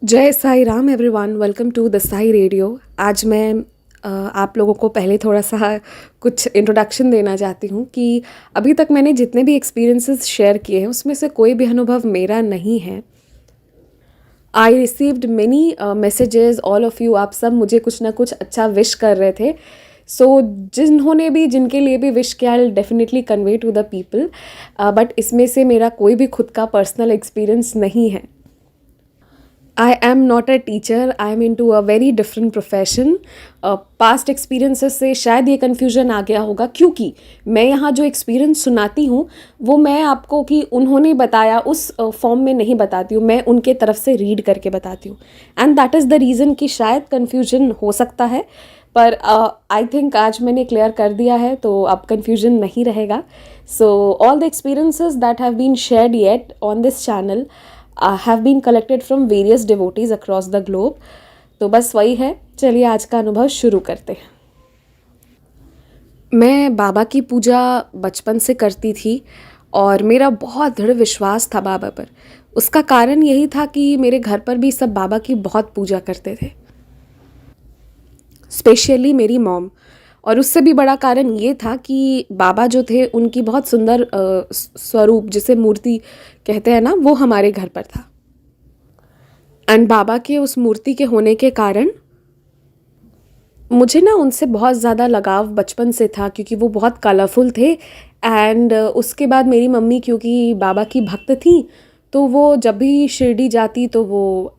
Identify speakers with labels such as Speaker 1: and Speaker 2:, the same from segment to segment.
Speaker 1: जय Sai Ram everyone, welcome to the Sai radio. आज मैं आप लोगों को पहले थोड़ा सा कुछ इंट्रोडक्शन देना चाहती हूँ कि अभी तक मैंने जितने भी एक्सपीरियंसेस शेयर किए हैं उसमें से कोई भी अनुभव मेरा नहीं है। I received many messages, all of you, आप सब मुझे कुछ ना कुछ अच्छा विश कर रहे थे। सो जिन्होंने भी, जिनके लिए भी विश किया, I definitely convey to the people. But इसमें से मेरा कोई भी खुद का पर्सनल एक्सपीरियंस नहीं है। I am not a teacher, I am into a very different profession. Past experiences से शायद ये कन्फ्यूजन आ गया होगा, क्योंकि मैं यहाँ जो एक्सपीरियंस सुनाती हूँ वो मैं आपको कि उन्होंने बताया उस फॉर्म में नहीं बताती हूँ, मैं उनके तरफ से रीड करके बताती हूँ। And that is the reason कि शायद कन्फ्यूजन हो सकता है, पर आई थिंक आज मैंने क्लियर कर दिया है तो अब कन्फ्यूजन नहीं रहेगा। So all the experiences that have been shared yet on this channel have been collected from various devotees across the globe. तो बस वही है, चलिए आज का अनुभव शुरू करते हैं। मैं बाबा की पूजा बचपन से करती थी और मेरा बहुत दृढ़ विश्वास था बाबा पर। उसका कारण यही था कि मेरे घर पर भी सब बाबा की बहुत पूजा करते थे, स्पेशली मेरी मॉम। और उससे भी बड़ा कारण ये था कि बाबा जो थे उनकी बहुत सुंदर स्वरूप, जिसे मूर्ति कहते हैं ना, वो हमारे घर पर था। एंड बाबा के उस मूर्ति के होने के कारण मुझे ना उनसे बहुत ज़्यादा लगाव बचपन से था, क्योंकि वो बहुत कलरफुल थे। एंड उसके बाद मेरी मम्मी क्योंकि बाबा की भक्त थी, तो वो जब भी शिरडी जाती तो वो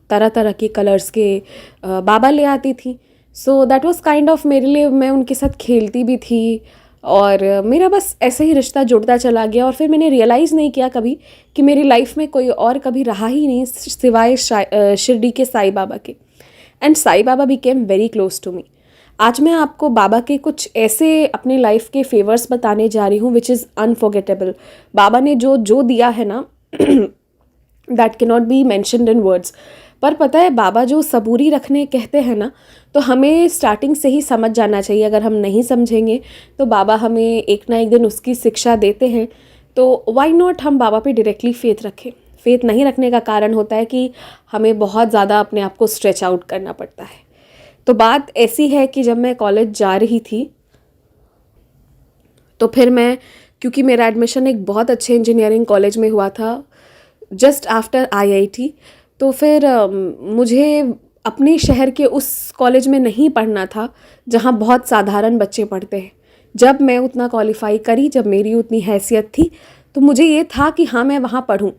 Speaker 1: तरह तरह के कलर्स के बाबा ले आती थी। So that was kind of, मेरे लिए, मैं उनके साथ खेलती भी थी और मेरा बस ऐसे ही रिश्ता जुड़ता चला गया। और फिर मैंने रियलाइज़ नहीं किया कभी कि मेरी लाइफ में कोई और कभी रहा ही नहीं सिवाय शिरडी के साईं बाबा के। And Sai Baba became very close to me. आज मैं आपको बाबा के कुछ ऐसे अपने लाइफ के फेवर्स बताने जा रही हूँ विच इज़ अनफॉरगेटेबल। बाबा ने जो जो दिया है ना, that can not be mentioned in words. पर पता है, बाबा जो सबूरी रखने कहते हैं ना, तो हमें स्टार्टिंग से ही समझ जाना चाहिए। अगर हम नहीं समझेंगे तो बाबा हमें एक ना एक दिन उसकी शिक्षा देते हैं। तो वाई नॉट हम बाबा पे डायरेक्टली फेथ रखें। फेथ नहीं रखने का कारण होता है कि हमें बहुत ज़्यादा अपने आप को स्ट्रेच आउट करना पड़ता है। तो बात ऐसी है कि जब मैं कॉलेज जा रही थी तो फिर मैं, क्योंकि मेरा एडमिशन एक बहुत अच्छे इंजीनियरिंग कॉलेज में हुआ था जस्ट आफ्टर आईआईटी, तो फिर मुझे अपने शहर के उस कॉलेज में नहीं पढ़ना था जहाँ बहुत साधारण बच्चे पढ़ते हैं। जब मैं उतना क्वालिफाई करी, जब मेरी उतनी हैसियत थी, तो मुझे ये था कि हाँ मैं वहाँ पढूं।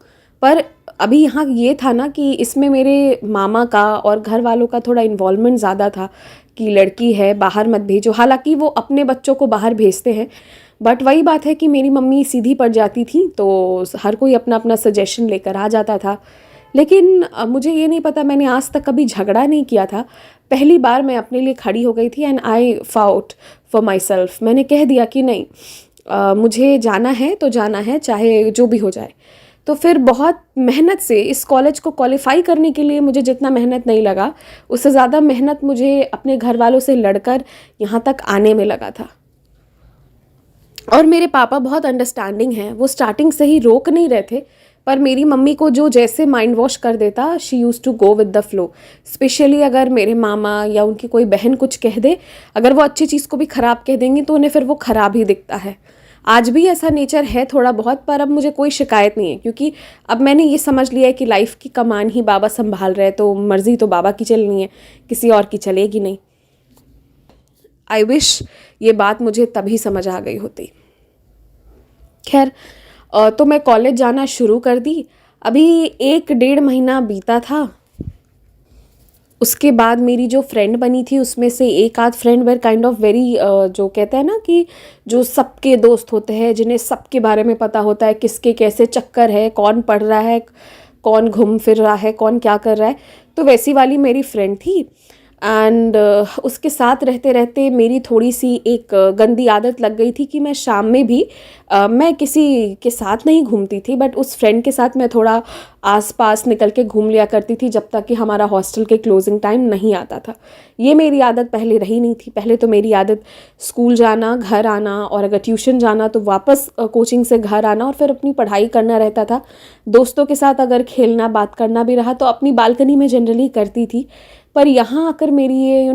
Speaker 1: पर अभी यहाँ ये था ना कि इसमें मेरे मामा का और घर वालों का थोड़ा इन्वॉल्वमेंट ज़्यादा था कि लड़की है बाहर मत भेजो। हालांकि वो अपने बच्चों को बाहर भेजते हैं, बट वही बात है कि मेरी मम्मी सीधी पड़ जाती थी, तो हर कोई अपना अपना सजेशन लेकर आ जाता था। लेकिन मुझे ये नहीं पता, मैंने आज तक कभी झगड़ा नहीं किया था। पहली बार मैं अपने लिए खड़ी हो गई थी and I fought for my self. मैंने कह दिया कि नहीं, मुझे जाना है तो जाना है, चाहे जो भी हो जाए। तो फिर बहुत मेहनत से इस कॉलेज को क्वालिफाई करने के लिए मुझे जितना मेहनत नहीं लगा, उससे ज़्यादा मेहनत मुझे अपने घर वालों से लड़कर यहाँ तक आने में लगा था। और मेरे पापा बहुत अंडरस्टैंडिंग हैं, वो स्टार्टिंग से ही रोक नहीं रहे थे। पर मेरी मम्मी को जो जैसे माइंड वॉश कर देता, she use to go with the flow. Specially अगर मेरे मामा या उनकी कोई बहन कुछ कह दे, अगर वो अच्छी चीज़ को भी ख़राब कह देंगी तो उन्हें फिर वो ख़राब ही दिखता है। आज भी ऐसा नेचर है थोड़ा बहुत, पर अब मुझे कोई शिकायत नहीं है, क्योंकि अब मैंने ये समझ लिया है कि लाइफ की कमान ही बाबा संभाल रहे हैं, तो मर्ज़ी तो बाबा की चलनी है, किसी और की चलेगी नहीं। आई विश ये बात मुझे तभी समझ आ गई होती। खैर, तो मैं कॉलेज जाना शुरू कर दी। अभी 1-1.5 महीना बीता था। उसके बाद मेरी जो फ्रेंड बनी थी उसमें से एक आध friend were kind of very, जो कहते हैं ना कि जो सबके दोस्त होते हैं, जिन्हें सबके बारे में पता होता है, किसके कैसे चक्कर है, कौन पढ़ रहा है, कौन घूम फिर रहा है, कौन क्या कर रहा है, तो वैसी वाली मेरी फ्रेंड थी। एंड उसके साथ रहते रहते मेरी थोड़ी सी एक गंदी आदत लग गई थी कि मैं शाम में भी मैं किसी के साथ नहीं घूमती थी, बट उस फ्रेंड के साथ मैं थोड़ा आसपास निकल के घूम लिया करती थी जब तक कि हमारा हॉस्टल के क्लोजिंग टाइम नहीं आता था। ये मेरी आदत पहले रही नहीं थी। पहले तो मेरी आदत स्कूल जाना, घर आना, और अगर ट्यूशन जाना तो वापस कोचिंग से घर आना और फिर अपनी पढ़ाई करना रहता था। दोस्तों के साथ अगर खेलना बात करना भी रहा तो अपनी बालकनी में जनरली करती थी। पर यहाँ आकर मेरी ये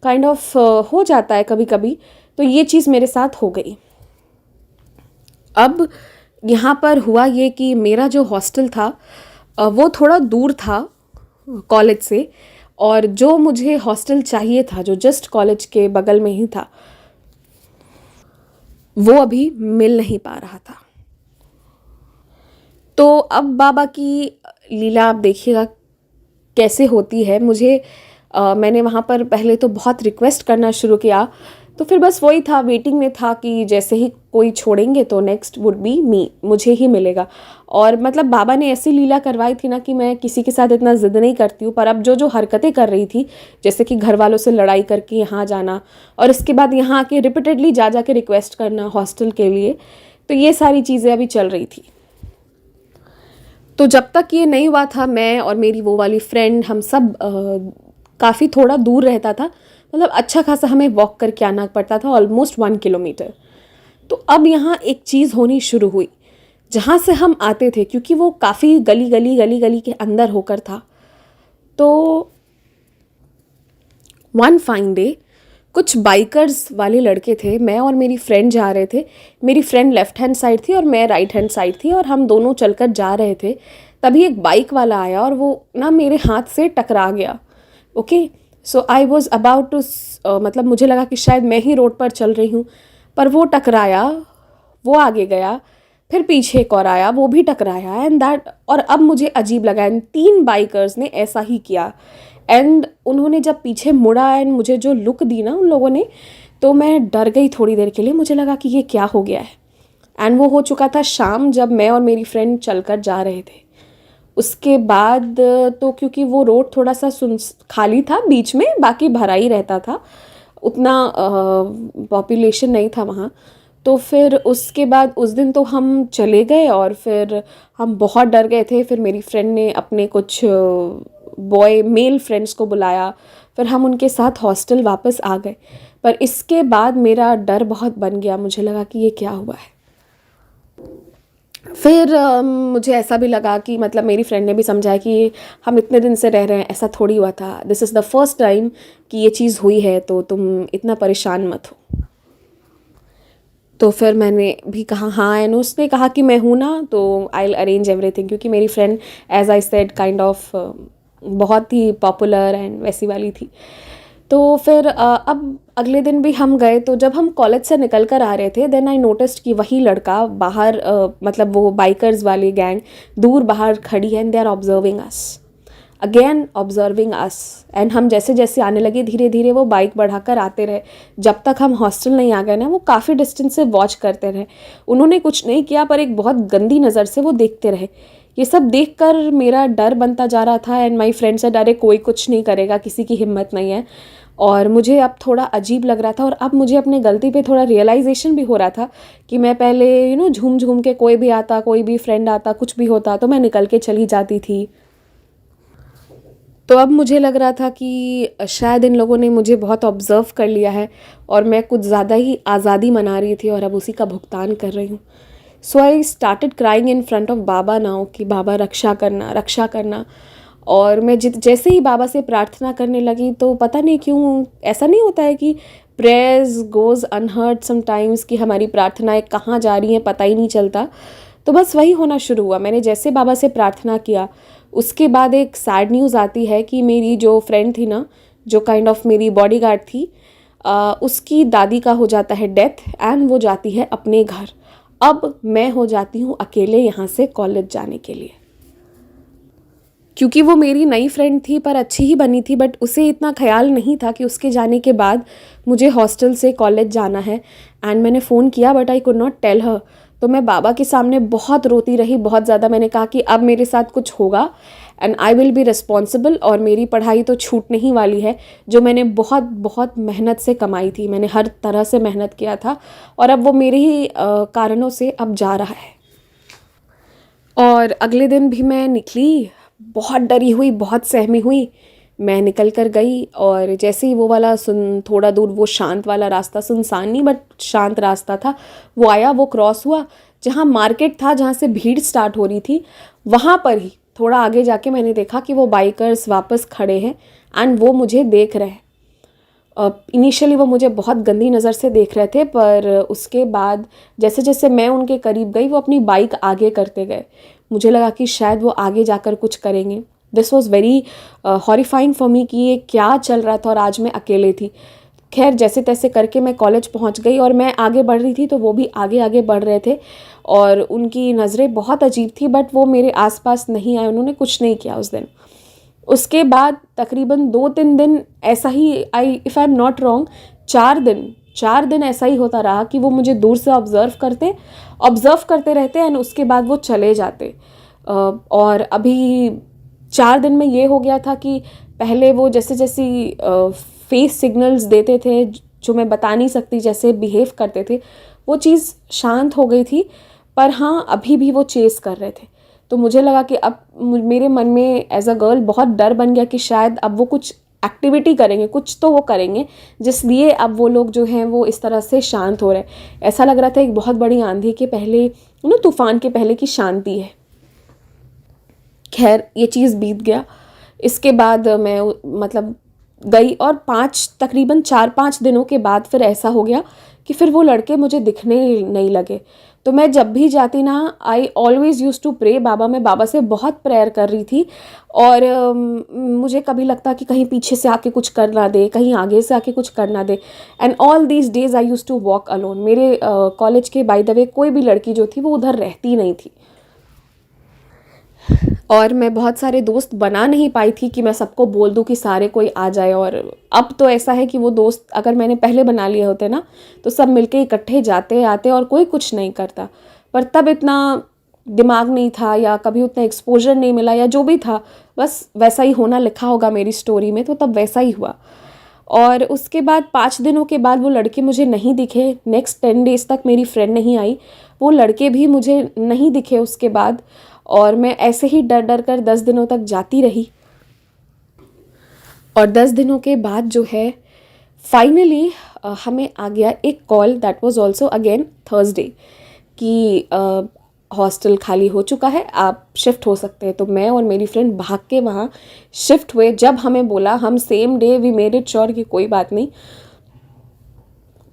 Speaker 1: काइंड ऑफ हो जाता है कभी कभी, तो ये चीज़ मेरे साथ हो गई। अब यहाँ पर हुआ ये कि मेरा जो हॉस्टल था वो थोड़ा दूर था कॉलेज से, और जो मुझे हॉस्टल चाहिए था जो जस्ट कॉलेज के बगल में ही था वो अभी मिल नहीं पा रहा था। तो अब बाबा की लीला आप देखिएगा कैसे होती है। मैंने वहाँ पर पहले तो बहुत रिक्वेस्ट करना शुरू किया, तो फिर बस वही था, वेटिंग में था कि जैसे ही कोई छोड़ेंगे तो नेक्स्ट वुड बी मी, मुझे ही मिलेगा। और मतलब बाबा ने ऐसी लीला करवाई थी ना कि मैं किसी के साथ इतना ज़िद नहीं करती हूँ, पर अब जो जो हरकतें कर रही थी, जैसे कि घर वालों से लड़ाई करके यहाँ जाना और इसके बाद यहाँ आके रिपीटेडली जा के रिक्वेस्ट करना हॉस्टल के लिए, तो ये सारी चीज़ें अभी चल रही थी। तो जब तक ये नहीं हुआ था, मैं और मेरी वो वाली फ्रेंड हम सब काफ़ी थोड़ा दूर रहता था, मतलब अच्छा खासा हमें वॉक करके आना पड़ता था, ऑलमोस्ट 1 किलोमीटर। तो अब यहाँ एक चीज़ होनी शुरू हुई, जहाँ से हम आते थे, क्योंकि वो काफ़ी गली के अंदर होकर था। तो वन फाइन डे कुछ बाइकर्स वाले लड़के थे, मैं और मेरी फ्रेंड जा रहे थे। मेरी फ्रेंड लेफ़्ट हैंड साइड थी और मैं राइट हैंड साइड थी, और हम दोनों चलकर जा रहे थे। तभी एक बाइक वाला आया और वो ना मेरे हाथ से टकरा गया। Okay, so I was about to, मतलब मुझे लगा कि शायद मैं ही रोड पर चल रही हूँ, पर वो टकराया, वो आगे गया, फिर पीछे एक और आया, वो भी टकराया, एंड दैट, और अब मुझे अजीब लगा, एंड 3 बाइकर्स ने ऐसा ही किया। एंड उन्होंने जब पीछे मुड़ा एंड मुझे जो लुक दी ना उन लोगों ने, तो मैं डर गई थोड़ी देर के लिए। मुझे लगा कि ये क्या हो गया है। एंड वो हो चुका था शाम, जब मैं और मेरी फ्रेंड चलकर जा रहे थे। उसके बाद तो क्योंकि वो रोड थोड़ा सा खाली था, बीच में बाकी भरा ही रहता था, उतना पॉपुलेशन नहीं था वहाँ। तो फिर उसके बाद उस दिन तो हम चले गए और फिर हम बहुत डर गए थे। फिर मेरी फ्रेंड ने अपने कुछ मेल फ्रेंड्स को बुलाया, फिर हम उनके साथ हॉस्टल वापस आ गए। पर इसके बाद मेरा डर बहुत बन गया, मुझे लगा कि ये क्या हुआ है। फिर मुझे ऐसा भी लगा कि मतलब मेरी फ्रेंड ने भी समझाया कि हम इतने दिन से रह रहे हैं, ऐसा थोड़ी हुआ था, this is the first time कि ये चीज़ हुई है, तो तुम इतना परेशान मत हो। तो फिर मैंने भी कहा हाँ, एंड उसने कहा कि मैं हूँ ना, तो आई विल अरेंज एवरीथिंग, क्योंकि मेरी friend as I said kind of बहुत ही पॉपुलर एंड वैसी वाली थी। तो फिर अब अगले दिन भी हम गए, तो जब हम कॉलेज से निकल कर आ रहे थे, देन आई नोटिस्ड कि वही लड़का बाहर, मतलब वो बाइकर्स वाली गैंग दूर बाहर खड़ी है, and they are observing us, again observing us. And हम जैसे जैसे आने लगे, धीरे धीरे वो बाइक बढ़ाकर आते रहे। जब तक हम हॉस्टल नहीं आ गए ना, वो काफ़ी डिस्टेंस से वॉच करते रहे। उन्होंने कुछ नहीं किया, पर एक बहुत गंदी नज़र से वो देखते रहे। ये सब देखकर मेरा डर बनता जा रहा था, एंड माई फ्रेंड से डायरेक्ट कोई कुछ नहीं करेगा, किसी की हिम्मत नहीं है। और मुझे अब थोड़ा अजीब लग रहा था, और अब मुझे अपने गलती पे थोड़ा रियलाइजेशन भी हो रहा था कि मैं पहले झूम झूम के, कोई भी आता, कोई भी फ्रेंड आता, कुछ भी होता तो मैं निकल के चली जाती थी। तो अब मुझे लग रहा था कि शायद इन लोगों ने मुझे बहुत ऑब्ज़र्व कर लिया है और मैं कुछ ज़्यादा ही आज़ादी मना रही थी और अब उसी का भुगतान कर रही हूँ। So I started crying in front of Baba now कि बाबा रक्षा करना, रक्षा करना। और मैं जैसे ही बाबा से प्रार्थना करने लगी, तो पता नहीं क्यों ऐसा नहीं होता है कि प्रेयर्स गोज़ अनहर्ड समटाइम्स, कि हमारी प्रार्थनाएं कहाँ जा रही हैं पता ही नहीं चलता। तो बस वही होना शुरू हुआ। मैंने जैसे बाबा से प्रार्थना किया, उसके बाद एक सैड न्यूज़ आती है कि मेरी जो फ्रेंड थी ना, जो काइंड ऑफ मेरी बॉडीगार्ड थी, उसकी दादी का हो जाता है डेथ, एंड वो जाती है अपने घर। अब मैं हो जाती हूँ अकेले यहाँ से कॉलेज जाने के लिए, क्योंकि वो मेरी नई फ्रेंड थी, पर अच्छी ही बनी थी, बट उसे इतना ख्याल नहीं था कि उसके जाने के बाद मुझे हॉस्टल से कॉलेज जाना है। एंड मैंने फ़ोन किया, but I could not tell her तो मैं बाबा के सामने बहुत रोती रही, बहुत ज़्यादा। मैंने कहा कि अब मेरे साथ कुछ होगा and I will be responsible, और मेरी पढ़ाई तो छूटने ही वाली है, जो मैंने बहुत बहुत मेहनत से कमाई थी, मैंने हर तरह से मेहनत किया था, और अब वो मेरे ही कारणों से अब जा रहा है। और अगले दिन भी मैं निकली, बहुत डरी हुई, बहुत सहमी हुई। मैं निकल कर गई, और जैसे ही वो वाला थोड़ा दूर वो शांत वाला रास्ता, सुनसान नहीं बट शांत रास्ता था, वो आया, वो क्रॉस हुआ, जहाँ मार्केट था, जहाँ से भीड़ स्टार्ट हो रही थी, वहाँ पर ही थोड़ा आगे जाके मैंने देखा कि वो बाइकर्स वापस खड़े हैं एंड वो मुझे देख रहे हैं। इनिशियली वो मुझे बहुत गंदी नज़र से देख रहे थे, पर उसके बाद जैसे जैसे मैं उनके करीब गई, वो अपनी बाइक आगे करते गए। मुझे लगा कि शायद वो आगे जाकर कुछ करेंगे। This was very horrifying for me कि ये क्या चल रहा था, और आज मैं अकेले थी। खैर, जैसे तैसे करके मैं कॉलेज पहुंच गई, और मैं आगे बढ़ रही थी तो वो भी आगे आगे बढ़ रहे थे, और उनकी नज़रें बहुत अजीब थी, बट वो मेरे आसपास नहीं आए, उन्होंने कुछ नहीं किया उस दिन। उसके बाद तकरीबन 2-3 दिन ऐसा ही, if I am not wrong, 4 दिन ऐसा ही होता रहा कि वो मुझे दूर से ऑब्ज़र्व करते रहते एंड उसके बाद वो चले जाते। और अभी 4 दिन में ये हो गया था कि पहले वो जैसे जैसे फेस सिग्नल्स देते थे, जो मैं बता नहीं सकती, जैसे बिहेव करते थे, वो चीज़ शांत हो गई थी, पर हाँ अभी भी वो चेस कर रहे थे। तो मुझे लगा कि अब मेरे मन में एज अ गर्ल बहुत डर बन गया कि शायद अब वो कुछ एक्टिविटी करेंगे, कुछ तो वो करेंगे जिसलिए अब वो लोग जो हैं वो इस तरह से शांत हो रहे हैं। ऐसा लग रहा था एक बहुत बड़ी आंधी के पहले, तूफान के पहले की शांति है। खैर, ये चीज़ बीत गया। इसके बाद मैं मतलब गई, और तकरीबन 4-5 दिनों के बाद फिर ऐसा हो गया कि फिर वो लड़के मुझे दिखने नहीं लगे। तो मैं जब भी जाती ना, I always use to pray Baba. मैं बाबा से बहुत प्रेयर कर रही थी, और मुझे कभी लगता कि कहीं पीछे से आके कुछ कर ना दे, कहीं आगे से आके कुछ कर ना दे। And all these days I use to walk alone. मेरे कॉलेज के बाय द वे कोई भी लड़की जो थी वो उधर रहती नहीं थी, और मैं बहुत सारे दोस्त बना नहीं पाई थी कि मैं सबको बोल दूं कि सारे कोई आ जाए। और अब तो ऐसा है कि वो दोस्त अगर मैंने पहले बना लिए होते ना, तो सब मिलके इकट्ठे जाते आते और कोई कुछ नहीं करता। पर तब इतना दिमाग नहीं था, या कभी उतना एक्सपोजर नहीं मिला, या जो भी था, बस वैसा ही होना लिखा होगा मेरी स्टोरी में, तो तब वैसा ही हुआ। और उसके बाद 5 दिनों के बाद वो लड़के मुझे नहीं दिखे। नेक्स्ट 10 डेज़ तक मेरी फ्रेंड नहीं आई, वो लड़के भी मुझे नहीं दिखे उसके बाद। और मैं ऐसे ही डर डर कर 10 दिनों तक जाती रही। और 10 दिनों के बाद जो है, फाइनली हमें आ गया एक call, that was also again Thursday, कि हॉस्टल खाली हो चुका है, आप शिफ्ट हो सकते हैं। तो मैं और मेरी फ्रेंड भाग के वहाँ शिफ्ट हुए। जब हमें बोला, हम same day we made it sure कि कोई बात नहीं,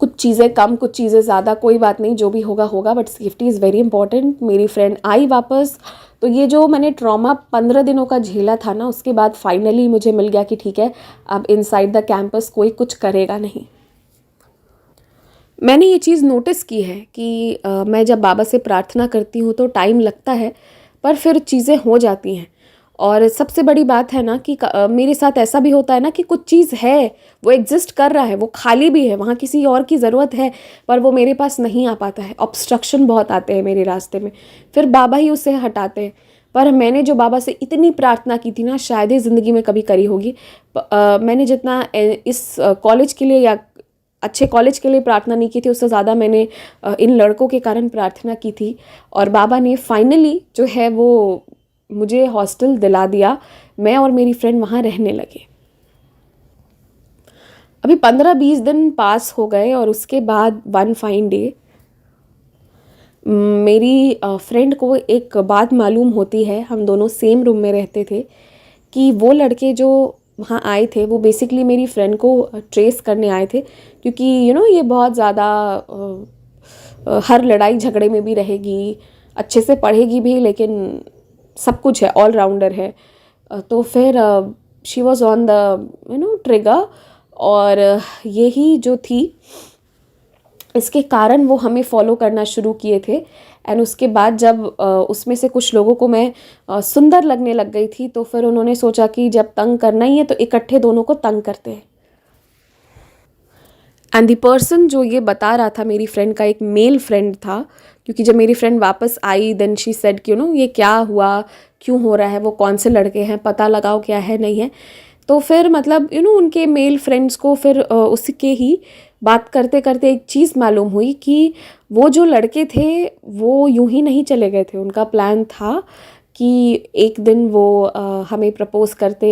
Speaker 1: कुछ चीज़ें कम, कुछ चीज़ें ज़्यादा, कोई बात नहीं, जो भी होगा होगा, but safety is very important. मेरी फ्रेंड आई वापस। तो ये जो मैंने ट्रॉमा 15 दिनों का झेला था ना, उसके बाद फाइनली मुझे मिल गया कि ठीक है, अब इनसाइड द कैंपस कोई कुछ करेगा नहीं। मैंने ये चीज़ नोटिस की है कि मैं जब बाबा से प्रार्थना करती हूँ तो टाइम लगता है, पर फिर चीज़ें हो जाती हैं। और सबसे बड़ी बात है ना कि मेरे साथ ऐसा भी होता है ना कि कुछ चीज़ है, वो एग्जिस्ट कर रहा है, वो खाली भी है, वहाँ किसी और की ज़रूरत है, पर वो मेरे पास नहीं आ पाता है। ऑब्स्ट्रक्शन बहुत आते हैं मेरे रास्ते में, फिर बाबा ही उसे हटाते हैं। पर मैंने जो बाबा से इतनी प्रार्थना की थी ना, शायद ही ज़िंदगी में कभी करी होगी। मैंने जितना इस कॉलेज के लिए या अच्छे कॉलेज के लिए प्रार्थना नहीं की थी, उससे ज़्यादा मैंने इन लड़कों के कारण प्रार्थना की थी। और बाबा ने फाइनली जो है वो मुझे हॉस्टल दिला दिया। मैं और मेरी फ्रेंड वहाँ रहने लगे। अभी 15-20 दिन पास हो गए, और उसके बाद वन फाइन डे मेरी फ्रेंड को एक बात मालूम होती है, हम दोनों सेम रूम में रहते थे, कि वो लड़के जो वहाँ आए थे वो बेसिकली मेरी फ्रेंड को ट्रेस करने आए थे। क्योंकि ये बहुत ज़्यादा हर लड़ाई झगड़े में भी रहेगी, अच्छे से पढ़ेगी भी, लेकिन सब कुछ है, ऑलराउंडर है। तो फिर she was on the trigger, और यही जो थी, इसके कारण वो हमें फॉलो करना शुरू किए थे। एंड उसके बाद जब उसमें से कुछ लोगों को मैं सुंदर लगने लग गई थी, तो फिर उन्होंने सोचा कि जब तंग करना ही है तो इकट्ठे दोनों को तंग करते हैं। एंड द पर्सन जो ये बता रहा था, मेरी फ्रेंड का एक मेल फ्रेंड था, क्योंकि जब मेरी फ्रेंड वापस आई देन शी सेड कि ये क्या हुआ, क्यों हो रहा है, वो कौन से लड़के हैं, पता लगाओ क्या है नहीं है। तो फिर मतलब उनके मेल फ्रेंड्स को फिर उसके ही बात करते करते एक चीज़ मालूम हुई कि वो जो लड़के थे वो यूं ही नहीं चले गए थे। उनका प्लान था कि एक दिन वो हमें प्रपोज़ करते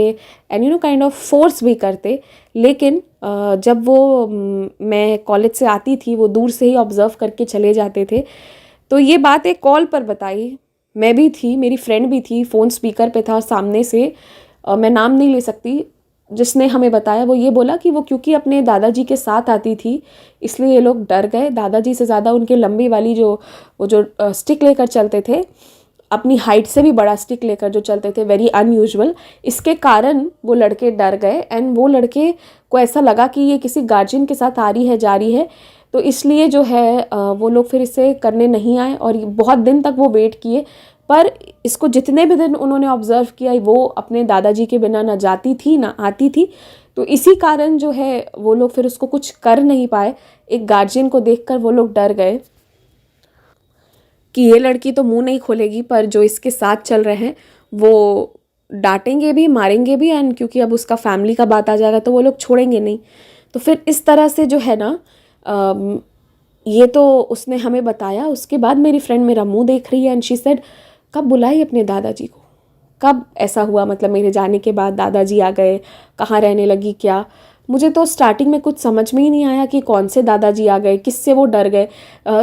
Speaker 1: एंड काइंड ऑफ फोर्स भी करते। लेकिन जब वो मैं कॉलेज से आती थी, वो दूर से ही ऑब्ज़र्व करके चले जाते थे। तो ये बात एक कॉल पर बताई, मैं भी थी, मेरी फ्रेंड भी थी, फ़ोन स्पीकर पे था, सामने से मैं नाम नहीं ले सकती, जिसने हमें बताया वो ये बोला कि वो क्योंकि अपने दादाजी के साथ आती थी इसलिए ये लोग डर गए। दादाजी से ज़्यादा उनके लंबी वाली वो जो स्टिक लेकर चलते थे, अपनी हाइट से भी बड़ा स्टिक लेकर जो चलते थे, वेरी अनयूजुअल, इसके कारण वो लड़के डर गए। एंड वो लड़के को ऐसा लगा कि ये किसी गार्जियन के साथ आ रही है, जा रही है, तो इसलिए जो है वो लोग फिर इसे करने नहीं आए। और बहुत दिन तक वो वेट किए, पर इसको जितने भी दिन उन्होंने ऑब्ज़र्व किया, वो अपने दादाजी के बिना ना जाती थी ना आती थी। तो इसी कारण जो है वो लोग फिर उसको कुछ कर नहीं पाए। एक गार्जियन को देखकर वो लोग डर गए कि ये लड़की तो मुंह नहीं खोलेगी, पर जो इसके साथ चल रहे हैं वो डांटेंगे भी, मारेंगे भी, एंड क्योंकि अब उसका फैमिली का बात आ जाएगा तो वो लोग छोड़ेंगे नहीं। तो फिर इस तरह से जो है ना, ये तो उसने हमें बताया। उसके बाद मेरी फ्रेंड मेरा मुंह देख रही है एंड शी सेड, कब बुलाई अपने दादाजी को, कब ऐसा हुआ, मतलब मेरे जाने के बाद दादाजी आ गए, कहाँ रहने लगी क्या। मुझे तो स्टार्टिंग में कुछ समझ में ही नहीं आया कि कौन से दादाजी आ गए, किससे वो डर गए।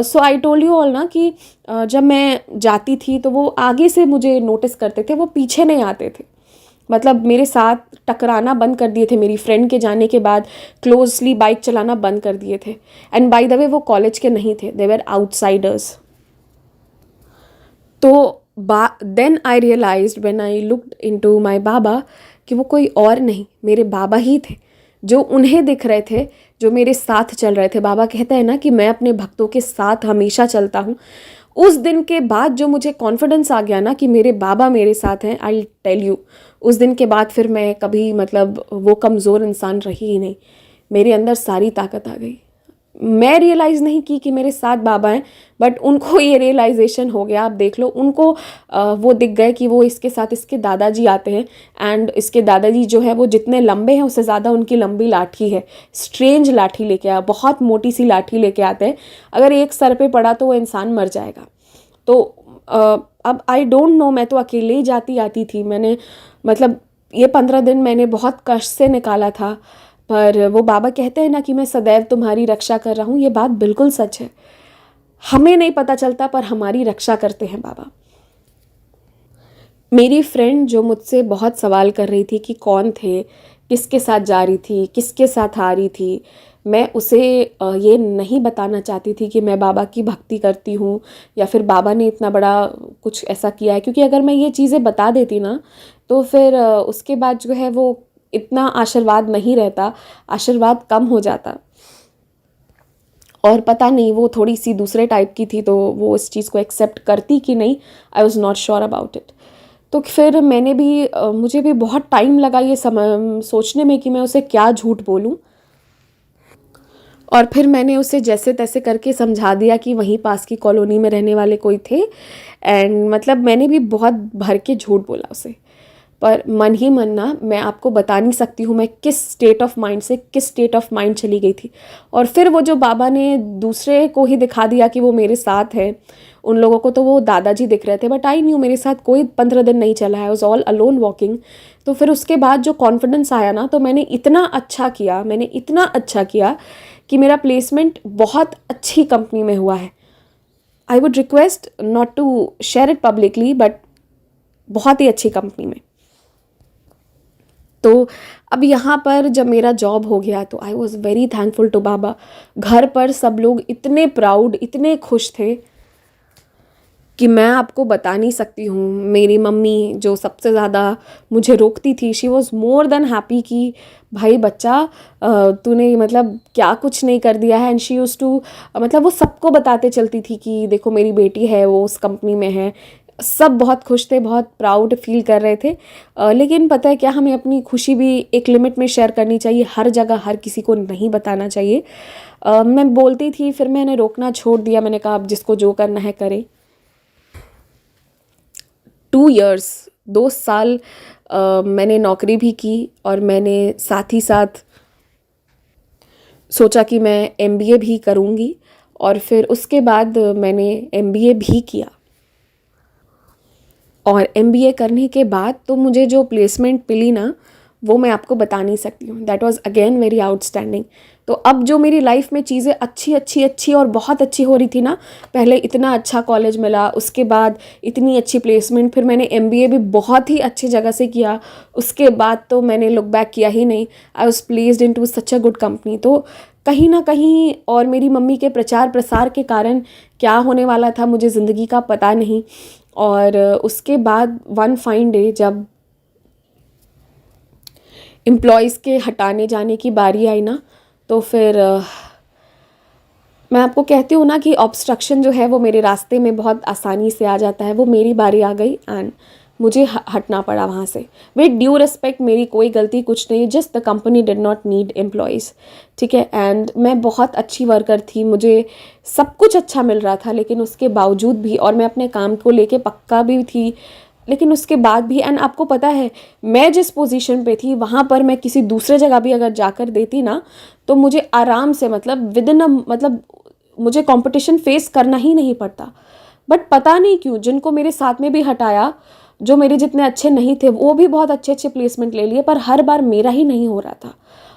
Speaker 1: सो आई टोल्ड यू ऑल ना कि जब मैं जाती थी तो वो आगे से मुझे नोटिस करते थे, वो पीछे नहीं आते थे। मतलब मेरे साथ टकराना बंद कर दिए थे। मेरी फ्रेंड के जाने के बाद क्लोजली बाइक चलाना बंद कर दिए थे। एंड बाय द वे वो कॉलेज के नहीं थे, दे वर आउटसाइडर्स। तो then I realised when I looked into my Baba कि वो कोई और नहीं, मेरे बाबा ही थे, जो उन्हें दिख रहे थे, जो मेरे साथ चल रहे थे। बाबा कहते हैं ना कि मैं अपने भक्तों के साथ हमेशा चलता हूँ। उस दिन के बाद जो मुझे कॉन्फिडेंस आ गया ना कि मेरे बाबा मेरे साथ हैं, आई टेल यू, उस दिन के बाद फिर मैं कभी मतलब वो कमज़ोर इंसान रही ही नहीं। मेरे अंदर सारी ताकत आ गई। मैं रियलाइज़ नहीं की कि मेरे साथ बाबा हैं, बट उनको ये रियलाइजेशन हो गया। आप देख लो, उनको वो दिख गए कि वो इसके साथ इसके दादाजी आते हैं, एंड इसके दादाजी जो है वो जितने लंबे हैं उससे ज़्यादा उनकी लंबी लाठी है। स्ट्रेंज लाठी लेके आया, बहुत मोटी सी लाठी लेके आते हैं। अगर एक सर पे पड़ा तो वो इंसान मर जाएगा। तो अब आई डोंट नो, मैं तो अकेले ही जाती आती थी। मैंने मतलब ये 15 दिन मैंने बहुत कष्ट से निकाला था। पर वो बाबा कहते हैं ना कि मैं सदैव तुम्हारी रक्षा कर रहा हूँ, ये बात बिल्कुल सच है। हमें नहीं पता चलता पर हमारी रक्षा करते हैं बाबा। मेरी फ्रेंड जो मुझसे बहुत सवाल कर रही थी कि कौन थे, किसके साथ जा रही थी, किसके साथ आ रही थी, मैं उसे ये नहीं बताना चाहती थी कि मैं बाबा की भक्ति करती हूँ या फिर बाबा ने इतना बड़ा कुछ ऐसा किया है। क्योंकि अगर मैं ये चीज़ें बता देती ना तो फिर उसके बाद जो है वो इतना आशीर्वाद नहीं रहता, आशीर्वाद कम हो जाता। और पता नहीं वो थोड़ी सी दूसरे टाइप की थी, तो वो इस चीज़ को एक्सेप्ट करती कि नहीं, I was not sure about it. तो फिर मैंने भी मुझे भी बहुत टाइम लगा ये सोचने में कि मैं उसे क्या झूठ बोलूं। और फिर मैंने उसे जैसे तैसे करके समझा दिया कि वहीं पास की कॉलोनी में रहने वाले कोई थे। एंड मतलब मैंने भी बहुत भर के झूठ बोला उसे, पर मन ही मन ना, मैं आपको बता नहीं सकती हूँ मैं किस स्टेट ऑफ माइंड से किस स्टेट ऑफ माइंड चली गई थी। और फिर वो जो बाबा ने दूसरे को ही दिखा दिया कि वो मेरे साथ है, उन लोगों को तो वो दादाजी दिख रहे थे, बट आई न्यू मेरे साथ कोई 15 दिन नहीं चला है, I was all alone walking. तो फिर उसके बाद जो कॉन्फिडेंस आया ना, तो मैंने इतना अच्छा किया कि मेरा प्लेसमेंट बहुत अच्छी कंपनी में हुआ है। I would request not to share it publicly, but बहुत ही अच्छी कंपनी में। तो अब यहाँ पर जब मेरा जॉब हो गया तो I was very thankful to Baba. घर पर सब लोग इतने प्राउड, इतने खुश थे कि मैं आपको बता नहीं सकती हूँ। मेरी मम्मी जो सबसे ज़्यादा मुझे रोकती थी, she was more than happy कि भाई बच्चा तूने मतलब क्या कुछ नहीं कर दिया है। एंड शी यूज़ टू मतलब वो सबको बताते चलती थी कि देखो मेरी बेटी है, वो उस कंपनी में है। सब बहुत खुश थे, बहुत प्राउड फील कर रहे थे। लेकिन पता है क्या, हमें अपनी खुशी भी एक लिमिट में शेयर करनी चाहिए, हर जगह हर किसी को नहीं बताना चाहिए। मैं बोलती थी, फिर मैंने रोकना छोड़ दिया, मैंने कहा अब जिसको जो करना है करे। 2 इयर्स, 2 साल मैंने नौकरी भी की और मैंने साथ ही साथ सोचा कि मैं एमबीए भी करूँगी, और फिर उसके बाद मैंने एमबीए भी किया। और एमबीए करने के बाद तो मुझे जो प्लेसमेंट मिली ना, वो मैं आपको बता नहीं सकती हूँ। That was again very outstanding. तो अब जो मेरी लाइफ में चीज़ें अच्छी अच्छी अच्छी और बहुत अच्छी हो रही थी ना, पहले इतना अच्छा कॉलेज मिला, उसके बाद इतनी अच्छी प्लेसमेंट, फिर मैंने एमबीए भी बहुत ही अच्छी जगह से किया, उसके बाद तो मैंने लुक बैक किया ही नहीं। I was placed into such a good company. तो कहीं ना कहीं, और मेरी मम्मी के प्रचार प्रसार के कारण क्या होने वाला था मुझे ज़िंदगी का पता नहीं। और उसके बाद वन फाइन डे जब एम्प्लॉयज़ के हटाने जाने की बारी आई ना, तो फिर मैं आपको कहती हूँ ना कि ऑब्स्ट्रक्शन जो है वो मेरे रास्ते में बहुत आसानी से आ जाता है। वो मेरी बारी आ गई एंड मुझे हटना पड़ा वहाँ से। विद ड्यू रिस्पेक्ट, मेरी कोई गलती कुछ नहीं, just the company did not need employees, ठीक है। एंड मैं बहुत अच्छी वर्कर थी, मुझे सब कुछ अच्छा मिल रहा था, लेकिन उसके बावजूद भी, और मैं अपने काम को लेके पक्का भी थी, लेकिन उसके बाद भी, एंड आपको पता है मैं जिस पोजीशन पे थी वहाँ पर मैं किसी दूसरे जगह भी अगर जाकर देती ना, तो मुझे आराम से, मतलब विद इन मतलब मुझे कंपटीशन फेस करना ही नहीं पड़ता। बट पता नहीं क्यों जिनको मेरे साथ में भी हटाया, जो मेरे जितने अच्छे नहीं थे, वो भी बहुत अच्छे अच्छे प्लेसमेंट ले लिए, पर हर बार मेरा ही नहीं हो रहा था।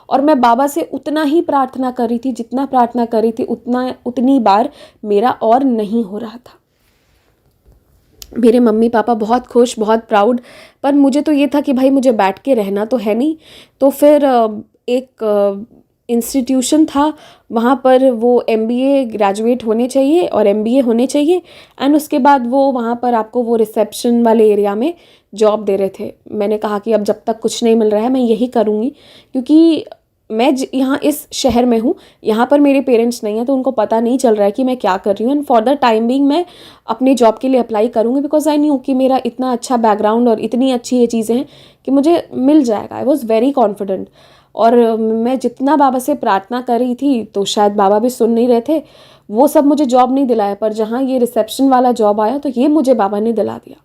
Speaker 1: और मैं बाबा से उतना ही प्रार्थना कर रही थी, जितना प्रार्थना कर रही थी उतनी बार मेरा और नहीं हो रहा था। मेरे मम्मी पापा बहुत खुश, बहुत प्राउड, पर मुझे तो ये था कि भाई मुझे बैठ के रहना तो है नहीं। तो फिर एक इंस्टीट्यूशन था, वहाँ पर वो एमबीए ग्रेजुएट होने चाहिए और एमबीए होने चाहिए, एंड उसके बाद वो वहाँ पर आपको वो रिसेप्शन वाले एरिया में जॉब दे रहे थे। मैंने कहा कि अब जब तक कुछ नहीं मिल रहा है मैं यही करूँगी, क्योंकि मैं यहाँ इस शहर में हूँ, यहाँ पर मेरे पेरेंट्स नहीं हैं, तो उनको पता नहीं चल रहा है कि मैं क्या कर रही हूँ। And for the time being मैं अपनी जॉब के लिए अप्लाई करूँगी, बिकॉज आई न्यू कि मेरा इतना अच्छा बैकग्राउंड और इतनी अच्छी ये चीज़ें हैं कि मुझे मिल जाएगा। I was very confident. और मैं जितना बाबा से प्रार्थना कर रही थी, तो शायद बाबा भी सुन नहीं रहे थे, वो सब मुझे जॉब नहीं दिलाया, पर जहाँ ये रिसेप्शन वाला जॉब आया तो ये मुझे बाबा ने दिला दिया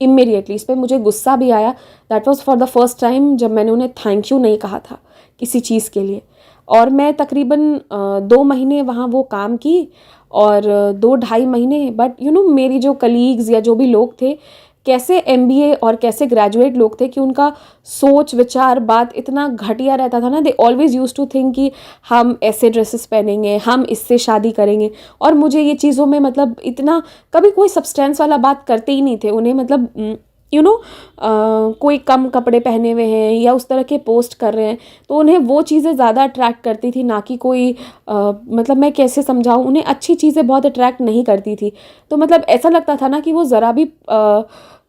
Speaker 1: इमीडिएटली। इस पर मुझे गुस्सा भी आया। That was for the first time जब मैंने उन्हें थैंक यू नहीं कहा था किसी चीज़ के लिए। और मैं तकरीबन 2 महीने वहाँ वो काम की, और 2 ढाई महीने, बट मेरी जो कलीग्स या जो भी लोग थे, कैसे एमबीए और कैसे ग्रेजुएट लोग थे कि उनका सोच विचार बात इतना घटिया रहता था ना। They always use to think कि हम ऐसे ड्रेसेस पहनेंगे, हम इससे शादी करेंगे, और मुझे ये चीज़ों में मतलब इतना कभी कोई सब्सटेंस वाला बात करते ही नहीं थे। उन्हें मतलब कोई कम कपड़े पहने हुए हैं या उस तरह के पोस्ट कर रहे हैं, तो उन्हें वो चीज़ें ज़्यादा अट्रैक्ट करती थी, ना कि कोई मतलब मैं कैसे समझाऊँ, उन्हें अच्छी चीज़ें बहुत अट्रैक्ट नहीं करती थी। तो मतलब ऐसा लगता था ना कि वो ज़रा भी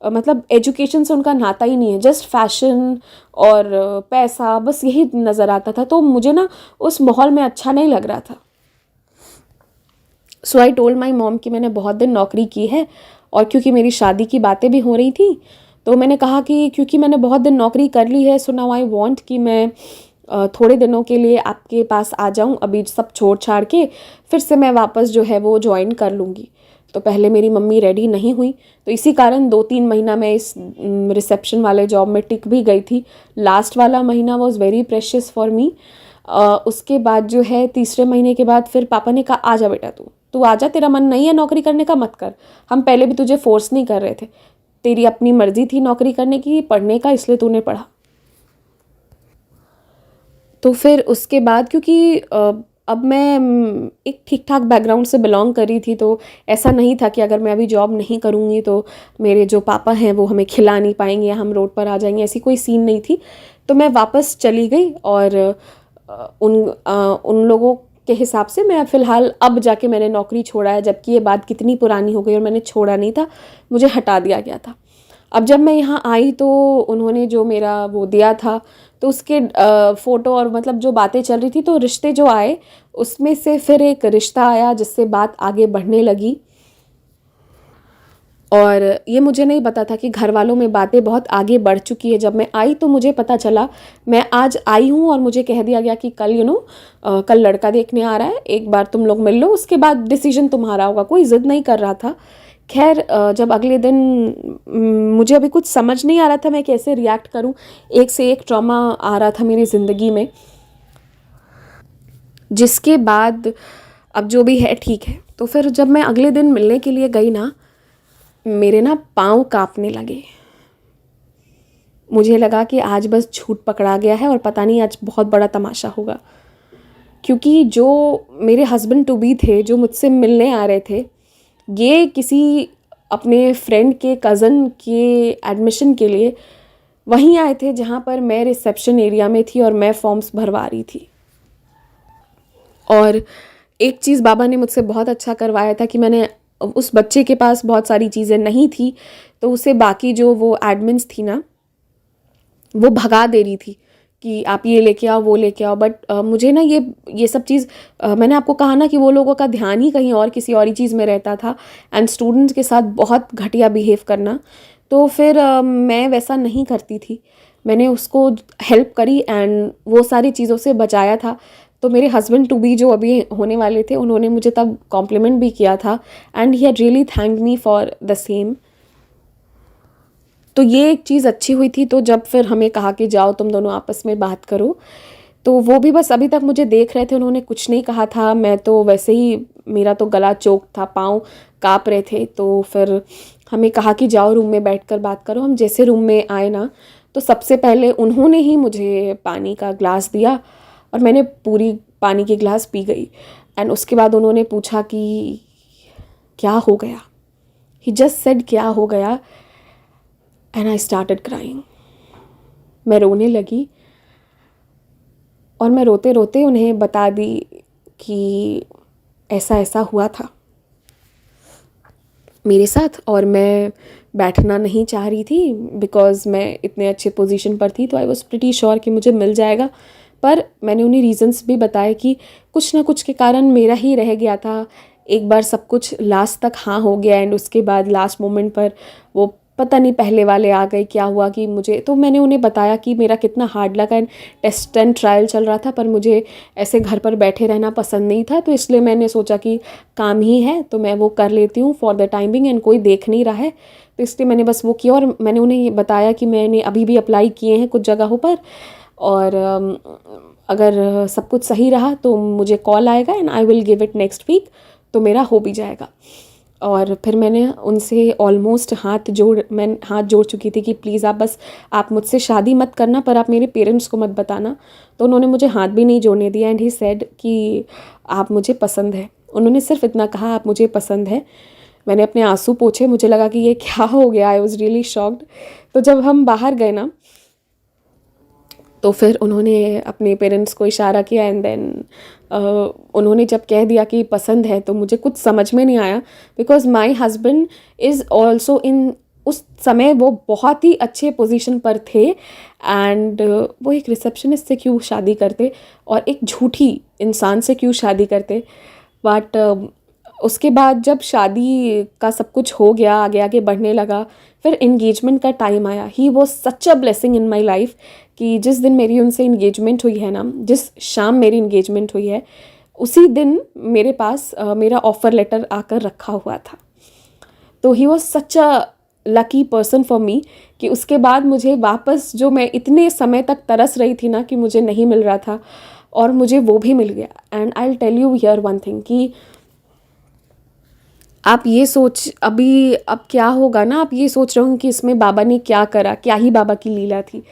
Speaker 1: मतलब एजुकेशन से उनका नाता ही नहीं है, जस्ट फैशन और पैसा, बस यही नज़र आता था। तो मुझे ना उस माहौल में अच्छा नहीं लग रहा था। सो आई टोल्ड माई मॉम कि मैंने बहुत दिन नौकरी की है, और क्योंकि मेरी शादी की बातें भी हो रही थी, तो मैंने कहा कि क्योंकि मैंने बहुत दिन नौकरी कर ली है, सो नाउ आई वांट कि मैं थोड़े दिनों के लिए आपके पास आ जाऊं, अभी सब छोड़ छाड़ के फिर से मैं वापस जो है वो ज्वाइन कर लूँगी। तो पहले मेरी मम्मी रेडी नहीं हुई, तो इसी कारण 2-3 महीना मैं इस रिसेप्शन वाले जॉब में टिक भी गई थी। लास्ट वाला महीना was very precious for me. उसके बाद जो है तीसरे महीने के बाद फिर पापा ने कहा आजा बेटा, तू आजा, तेरा मन नहीं है नौकरी करने का, मत कर, हम पहले भी तुझे फोर्स नहीं कर रहे थे, तेरी अपनी मर्जी थी नौकरी करने की, पढ़ने का, इसलिए तूने पढ़ा। तो फिर उसके बाद क्योंकि अब मैं एक ठीक ठाक बैकग्राउंड से बिलोंग कर रही थी, तो ऐसा नहीं था कि अगर मैं अभी जॉब नहीं करूँगी तो मेरे जो पापा हैं वो हमें खिला नहीं पाएंगे या हम रोड पर आ जाएंगे, ऐसी कोई सीन नहीं थी। तो मैं वापस चली गई, और उन लोगों के हिसाब से मैं फ़िलहाल अब जाके मैंने नौकरी छोड़ा है, जबकि ये बात कितनी पुरानी हो गई और मैंने छोड़ा नहीं था, मुझे हटा दिया गया था। अब जब मैं यहाँ आई तो उन्होंने जो मेरा वो दिया था, तो उसके फ़ोटो और मतलब जो बातें चल रही थी, तो रिश्ते जो आए उसमें से फिर एक रिश्ता आया जिससे बात आगे बढ़ने लगी। और ये मुझे नहीं पता था कि घर वालों में बातें बहुत आगे बढ़ चुकी है। जब मैं आई तो मुझे पता चला, मैं आज आई हूँ और मुझे कह दिया गया कि कल कल लड़का देखने आ रहा है, एक बार तुम लोग मिल लो, उसके बाद डिसीजन तुम्हारा होगा। कोई ज़िद नहीं कर रहा था। खैर जब अगले दिन मुझे अभी कुछ समझ नहीं आ रहा था मैं कैसे रिएक्ट करूँ। एक से एक ट्रॉमा आ रहा था मेरी ज़िंदगी में, जिसके बाद अब जो भी है ठीक है। तो फिर जब मैं अगले दिन मिलने के लिए गई ना, मेरे ना पाँव काँपने लगे। मुझे लगा कि आज बस झूठ पकड़ा गया है और पता नहीं आज बहुत बड़ा तमाशा होगा। क्योंकि जो मेरे हस्बैंड टू बी थे, जो मुझसे मिलने आ रहे थे, ये किसी अपने फ्रेंड के कज़न के एडमिशन के लिए वहीं आए थे जहाँ पर मैं रिसेप्शन एरिया में थी और मैं फॉर्म्स भरवा रही थी। और एक चीज़ बाबा ने मुझसे बहुत अच्छा करवाया था कि मैंने, उस बच्चे के पास बहुत सारी चीज़ें नहीं थी तो उसे बाकी जो वो एडमिन्स थी ना, वो भगा दे रही थी कि आप ये लेके आओ, वो लेके आओ। बट मुझे ना ये सब चीज़, मैंने आपको कहा ना कि वो लोगों का ध्यान ही कहीं और किसी और ही चीज़ में रहता था, एंड स्टूडेंट्स के साथ बहुत घटिया बिहेव करना। तो फिर मैं वैसा नहीं करती थी। मैंने उसको हेल्प करी एंड वो सारी चीज़ों से बचाया था। तो मेरे हस्बैंड टू बी जो अभी होने वाले थे, उन्होंने मुझे तब कॉम्प्लीमेंट भी किया था and he had really thanked me for the same. तो ये एक चीज़ अच्छी हुई थी। तो जब फिर हमें कहा कि जाओ तुम दोनों आपस में बात करो, तो वो भी बस अभी तक मुझे देख रहे थे, उन्होंने कुछ नहीं कहा था। मैं तो वैसे ही, मेरा तो गला चोक था, पाँव काँप रहे थे। तो फिर हमें कहा कि जाओ रूम में बैठकर बात करो। हम जैसे रूम में आए ना, तो सबसे पहले उन्होंने ही मुझे पानी का ग्लास दिया और मैंने पूरी पानी की ग्लास पी गई। एंड उसके बाद उन्होंने पूछा कि क्या हो गया। ही जस्ट सेड क्या हो गया, एंड आई स्टार्टेड क्राइंग। मैं रोने लगी और मैं रोते रोते उन्हें बता दी कि ऐसा ऐसा हुआ था मेरे साथ और मैं बैठना नहीं चाह रही थी बिकॉज़ मैं इतने अच्छे पोजीशन पर थी। तो आई वॉज प्रिटी श्योर कि मुझे मिल जाएगा। पर मैंने उन्हें रीज़न्स भी बताए कि कुछ ना कुछ के कारण मेरा ही रह गया था। एक बार सब कुछ लास्ट तक हाँ हो गया एंड उसके बाद लास्ट मोमेंट पर वो पता नहीं पहले वाले आ गए, क्या हुआ कि मुझे, तो मैंने उन्हें बताया कि मेरा कितना हार्ड लगा एंड टेस्ट एंड ट्रायल चल रहा था, पर मुझे ऐसे घर पर बैठे रहना पसंद नहीं था। तो इसलिए मैंने सोचा कि काम ही है तो मैं वो कर लेती हूँ फॉर द टाइमिंग, एंड कोई देख नहीं रहा है, तो इसलिए मैंने बस वो किया। और मैंने उन्हें ये बताया कि मैंने अभी भी अप्लाई किए हैं कुछ जगहों पर, और अगर सब कुछ सही रहा तो मुझे कॉल आएगा and I will give it next week, तो मेरा हो भी जाएगा। और फिर मैंने उनसे ऑलमोस्ट मैं हाथ जोड़ चुकी थी कि प्लीज़ आप मुझसे शादी मत करना, पर आप मेरे पेरेंट्स को मत बताना। तो उन्होंने मुझे हाथ भी नहीं जोड़ने दिया एंड ही सेड कि आप मुझे पसंद है। उन्होंने सिर्फ इतना कहा, आप मुझे पसंद है। मैंने अपने आंसू पोंछे, मुझे लगा कि ये क्या हो गया, आई वॉज रियली शॉक्ड। तो जब हम बाहर गए ना, तो फिर उन्होंने अपने पेरेंट्स को इशारा किया एंड देन उन्होंने जब कह दिया कि पसंद है, तो मुझे कुछ समझ में नहीं आया because my husband is also in, उस समय वो बहुत ही अच्छे पोजीशन पर थे एंड वो एक रिसेप्शनिस्ट से क्यों शादी करते और एक झूठी इंसान से क्यों शादी करते। बट उसके बाद जब शादी का सब कुछ हो गया, आगे आगे बढ़ने लगा, फिर इंगेजमेंट का टाइम आया। He was such a blessing in my life कि जिस दिन मेरी उनसे इंगेजमेंट हुई है ना, जिस शाम मेरी इंगेजमेंट हुई है, उसी दिन मेरे पास मेरा ऑफ़र लेटर आकर रखा हुआ था। तो he was such a lucky person for me कि उसके बाद मुझे वापस, जो मैं इतने समय तक तरस रही थी ना कि मुझे नहीं मिल रहा था, और मुझे वो भी मिल गया। And I will tell you here one thing कि आप ये सोच, अभी अब क्या होगा ना, आप ये सोच रहे हो कि इसमें बाबा ने क्या करा, क्या ही बाबा की लीला थी।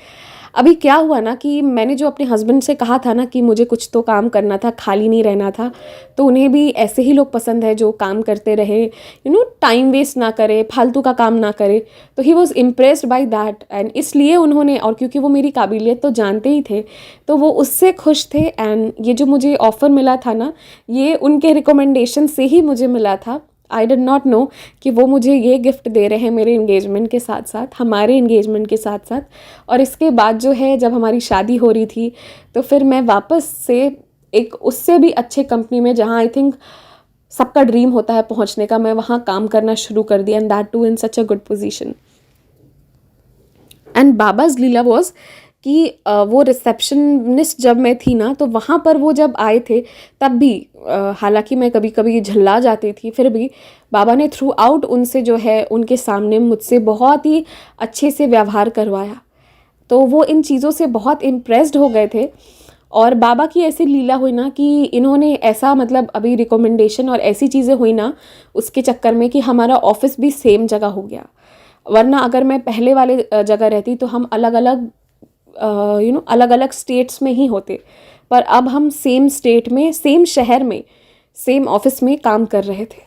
Speaker 1: अभी क्या हुआ ना कि मैंने जो अपने हस्बैंड से कहा था ना कि मुझे कुछ तो काम करना था, खाली नहीं रहना था, तो उन्हें भी ऐसे ही लोग पसंद है जो काम करते रहे, टाइम वेस्ट ना करे, फालतू का काम ना करे। तो he was impressed by that and इसलिए उन्होंने, और क्योंकि वो मेरी काबिलियत तो जानते ही थे, तो वो उससे खुश थे। एंड ये जो मुझे ऑफ़र मिला था ना, ये उनके रिकमेंडेशन से ही मुझे मिला था। आई डिड नॉट नो कि वो मुझे ये गिफ्ट दे रहे हैं मेरे इंगेजमेंट के साथ साथ, हमारे इंगेजमेंट के साथ साथ। और इसके बाद जो है, जब हमारी शादी हो रही थी, तो फिर मैं वापस से एक उससे भी अच्छे कंपनी में, जहाँ आई थिंक सबका ड्रीम होता है पहुंचने का, मैं वहाँ काम करना शुरू कर दिया, and that too in such a good position. And Baba's leela was कि वो रिसेप्शनिस्ट जब मैं थी ना, तो वहाँ पर वो जब आए थे तब भी हालांकि मैं कभी कभी झल्ला जाती थी, फिर भी बाबा ने थ्रू आउट उनसे जो है उनके सामने मुझसे बहुत ही अच्छे से व्यवहार करवाया। तो वो इन चीज़ों से बहुत इम्प्रेस्ड हो गए थे। और बाबा की ऐसी लीला हुई ना कि इन्होंने ऐसा मतलब अभी रिकमेंडेशन और ऐसी चीज़ें हुई ना उसके चक्कर में कि हमारा ऑफिस भी सेम जगह हो गया। वरना अगर मैं पहले वाले जगह रहती तो हम अलग अलग अलग अलग स्टेट्स में ही होते, पर अब हम सेम स्टेट में, सेम शहर में, सेम ऑफिस में काम कर रहे थे।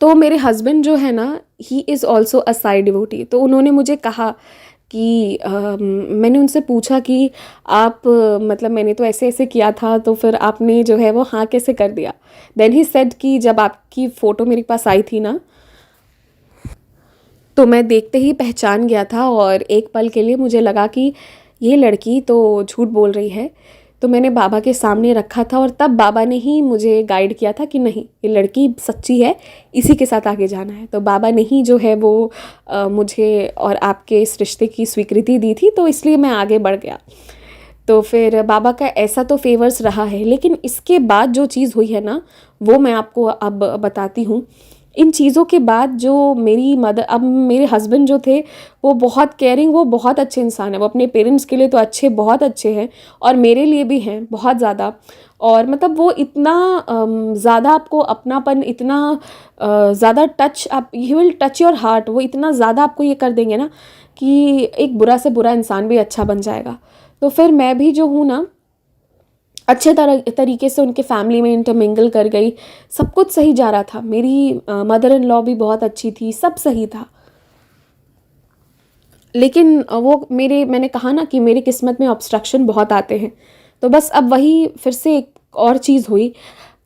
Speaker 1: तो मेरे हस्बैंड जो है ना, he is also a Sai devotee. तो उन्होंने मुझे कहा कि मैंने उनसे पूछा कि आप मतलब मैंने तो ऐसे ऐसे किया था, तो फिर आपने जो है वो हाँ कैसे कर दिया। देन ही सेड कि जब आपकी फ़ोटो मेरे पास आई थी ना, तो मैं देखते ही पहचान गया था, और एक पल के लिए मुझे लगा कि ये लड़की तो झूठ बोल रही है। तो मैंने बाबा के सामने रखा था, और तब बाबा ने ही मुझे गाइड किया था कि नहीं, ये लड़की सच्ची है, इसी के साथ आगे जाना है। तो बाबा ने ही जो है वो मुझे और आपके इस रिश्ते की स्वीकृति दी थी, तो इसलिए मैं आगे बढ़ गया। तो फिर बाबा का ऐसा तो फेवर्स रहा है, लेकिन इसके बाद जो चीज़ हुई है ना, वो मैं आपको अब बताती हूँ। इन चीज़ों के बाद जो मेरी मदर, अब मेरे हस्बैंड जो थे वो बहुत केयरिंग, वो बहुत अच्छे इंसान हैं, वो अपने पेरेंट्स के लिए तो अच्छे, बहुत अच्छे हैं, और मेरे लिए भी हैं बहुत ज़्यादा। और मतलब वो इतना ज़्यादा आपको अपनापन, इतना ज़्यादा टच, आप he will touch your heart, वो इतना ज़्यादा आपको ये कर देंगे ना कि एक बुरा से बुरा इंसान भी अच्छा बन जाएगा। तो फिर मैं भी जो हूँ ना, अच्छे तरीके से उनके फैमिली में इंटरमिंगल कर गई, सब कुछ सही जा रहा था। मेरी मदर इन लॉ भी बहुत अच्छी थी, सब सही था। लेकिन वो मैंने कहा ना कि मेरी किस्मत में ऑब्स्ट्रक्शन बहुत आते हैं। तो बस अब वही फिर से एक और चीज़ हुई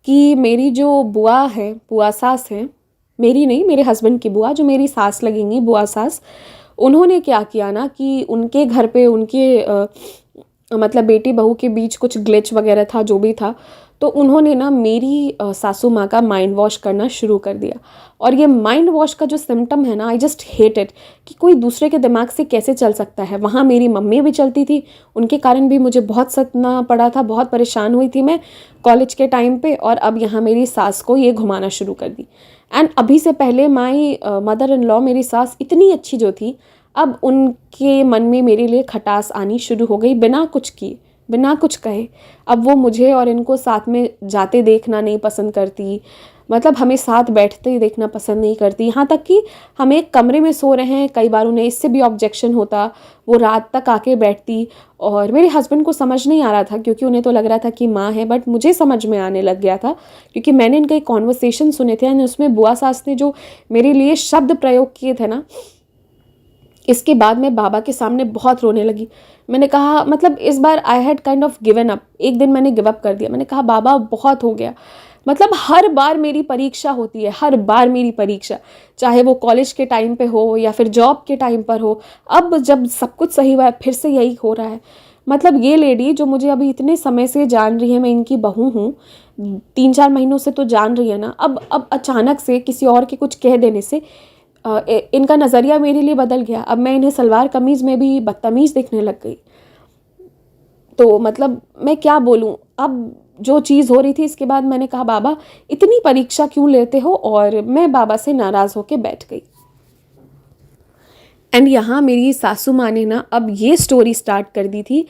Speaker 1: कि मेरी जो बुआ है, बुआ सास है, मेरी नहीं, मेरे हस्बैंड की बुआ, जो मेरी सास लगेंगी, बुआ सास, उन्होंने क्या किया ना कि उनके घर पे उनके मतलब बेटी बहू के बीच कुछ ग्लिच वगैरह था, जो भी था, तो उन्होंने ना मेरी सासू माँ का माइंड वॉश करना शुरू कर दिया। और ये माइंड वॉश का जो सिम्टम है ना, आई जस्ट हेट इट, कि कोई दूसरे के दिमाग से कैसे चल सकता है। वहाँ मेरी मम्मी भी चलती थी, उनके कारण भी मुझे बहुत सतना पड़ा था, बहुत परेशान हुई थी मैं कॉलेज के टाइम पे, और अब यहाँ मेरी सास को ये घुमाना शुरू कर दी। एंड अभी से पहले माई मदर इन लॉ, मेरी सास इतनी अच्छी जो थी, अब उनके मन में मेरे लिए खटास आनी शुरू हो गई, बिना कुछ किए, बिना कुछ कहे। अब वो मुझे और इनको साथ में जाते देखना नहीं पसंद करती, मतलब हमें साथ बैठते देखना पसंद नहीं करती। यहाँ तक कि हम एक कमरे में सो रहे हैं, कई बार उन्हें इससे भी ऑब्जेक्शन होता, वो रात तक आके बैठती। और मेरे हस्बैंड को समझ नहीं आ रहा था, क्योंकि उन्हें तो लग रहा था कि माँ है, बट मुझे समझ में आने लग गया था, क्योंकि मैंने इनके कॉन्वर्सेशन सुने थे, और उसमें बुआ सास ने जो मेरे लिए शब्द प्रयोग किए थे ना, इसके बाद मैं बाबा के सामने बहुत रोने लगी। मैंने कहा, मतलब इस बार I had kind of given up, एक दिन मैंने गिव अप कर दिया। मैंने कहा बाबा बहुत हो गया, मतलब हर बार मेरी परीक्षा होती है, हर बार मेरी परीक्षा, चाहे वो कॉलेज के टाइम पे हो या फिर जॉब के टाइम पर हो। अब जब सब कुछ सही हुआ है, फिर से यही हो रहा है। मतलब ये लेडी जो मुझे अभी इतने समय से जान रही है, मैं इनकी बहू हूँ, 3-4 महीनों से तो जान रही है ना, अब अचानक से किसी और के कुछ कह देने से इनका नज़रिया मेरे लिए बदल गया। अब मैं इन्हें सलवार कमीज़ में भी बदतमीज़ दिखने लग गई। तो मतलब मैं क्या बोलूँ, अब जो चीज़ हो रही थी, इसके बाद मैंने कहा बाबा इतनी परीक्षा क्यों लेते हो, और मैं बाबा से नाराज़ होकर बैठ गई। एंड यहाँ मेरी सासू माँ ने ना अब ये स्टोरी स्टार्ट कर दी थी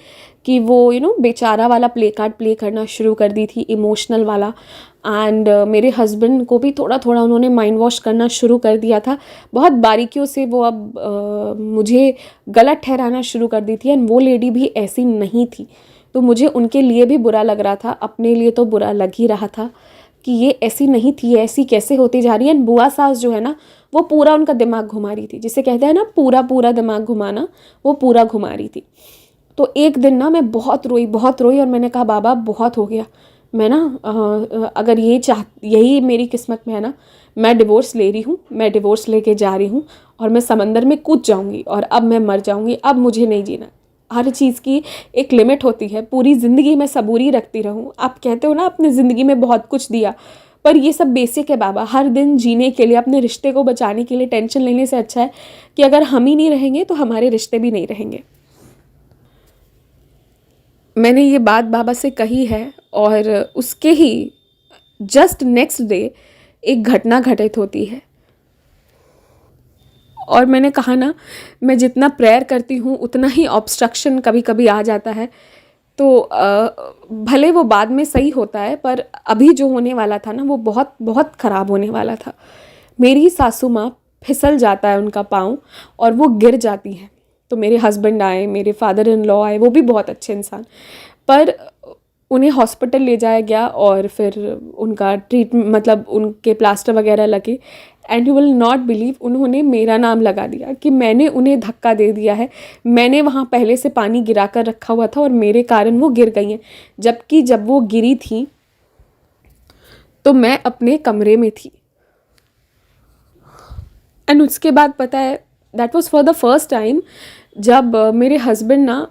Speaker 1: कि वो बेचारा वाला प्ले कार्ड प्ले करना शुरू कर दी थी, इमोशनल वाला। एंड मेरे हस्बैंड को भी थोड़ा थोड़ा उन्होंने माइंड वॉश करना शुरू कर दिया था, बहुत बारीकियों से। वो अब मुझे गलत ठहराना शुरू कर दी थी, एंड वो लेडी भी ऐसी नहीं थी। तो मुझे उनके लिए भी बुरा लग रहा था, अपने लिए तो बुरा लग ही रहा था कि ये ऐसी नहीं थी, ऐसी कैसे होती जा रही है। एंड बुआ सास जो है ना, वो पूरा उनका दिमाग घुमा रही थी, जिसे कहते हैं ना पूरा पूरा दिमाग घुमाना, वो पूरा घुमा रही थी। तो एक दिन ना मैं बहुत रोई, बहुत रोई, और मैंने कहा बाबा बहुत हो गया, मैं ना अगर यही मेरी किस्मत में है ना, मैं डिवोर्स ले रही हूँ, मैं डिवोर्स लेके जा रही हूँ, और मैं समंदर में कूद जाऊँगी, और अब मैं मर जाऊँगी, अब मुझे नहीं जीना। हर चीज़ की एक लिमिट होती है। पूरी ज़िंदगी मैं सबूरी रखती रहूँ, आप कहते हो ना अपनी ज़िंदगी में बहुत कुछ दिया, पर ये सब बेसिक है बाबा। हर दिन जीने के लिए, अपने रिश्ते को बचाने के लिए टेंशन लेने से अच्छा है कि अगर हम ही नहीं रहेंगे तो हमारे रिश्ते भी नहीं रहेंगे। मैंने ये बात बाबा से कही है और उसके ही जस्ट नेक्स्ट डे एक घटना घटित होती है। और मैंने कहा ना, मैं जितना प्रेयर करती हूँ उतना ही ऑब्स्ट्रक्शन कभी कभी आ जाता है। तो भले वो बाद में सही होता है, पर अभी जो होने वाला था ना वो बहुत बहुत ख़राब होने वाला था। मेरी सासू माँ फिसल जाता है उनका पाँव और वो गिर जाती हैं। तो मेरे हस्बैंड आए, मेरे फादर इन लॉ आए, वो भी बहुत अच्छे इंसान, पर उन्हें हॉस्पिटल ले जाया गया और फिर उनका मतलब उनके प्लास्टर वगैरह लगे। And you will not believe, उन्होंने मेरा नाम लगा दिया कि मैंने उन्हें धक्का दे दिया है। मैंने वहाँ पहले से पानी गिरा कर रखा हुआ था और मेरे कारण वो गिर गई हैं, जबकि जब वो गिरी थी तो मैं अपने कमरे में थी। एंड उसके बाद पता है, that was for the first time जब मेरे हस्बैंड ना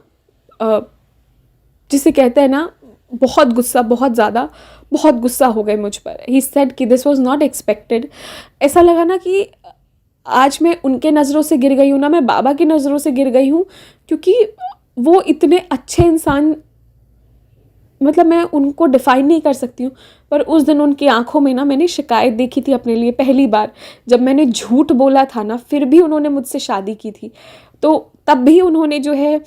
Speaker 1: जिसे कहते हैं ना बहुत गुस्सा, बहुत ज़्यादा बहुत गुस्सा हो गए मुझ पर। ही सेड कि दिस वाज नॉट एक्सपेक्टेड। ऐसा लगा ना कि आज मैं उनके नज़रों से गिर गई हूँ ना, मैं बाबा की नज़रों से गिर गई हूँ, क्योंकि वो इतने अच्छे इंसान, मतलब मैं उनको डिफ़ाइन नहीं कर सकती हूँ। पर उस दिन उनकी आंखों में ना मैंने शिकायत देखी थी अपने लिए पहली बार। जब मैंने झूठ बोला था ना, फिर भी उन्होंने मुझसे शादी की थी, तो तब भी उन्होंने जो है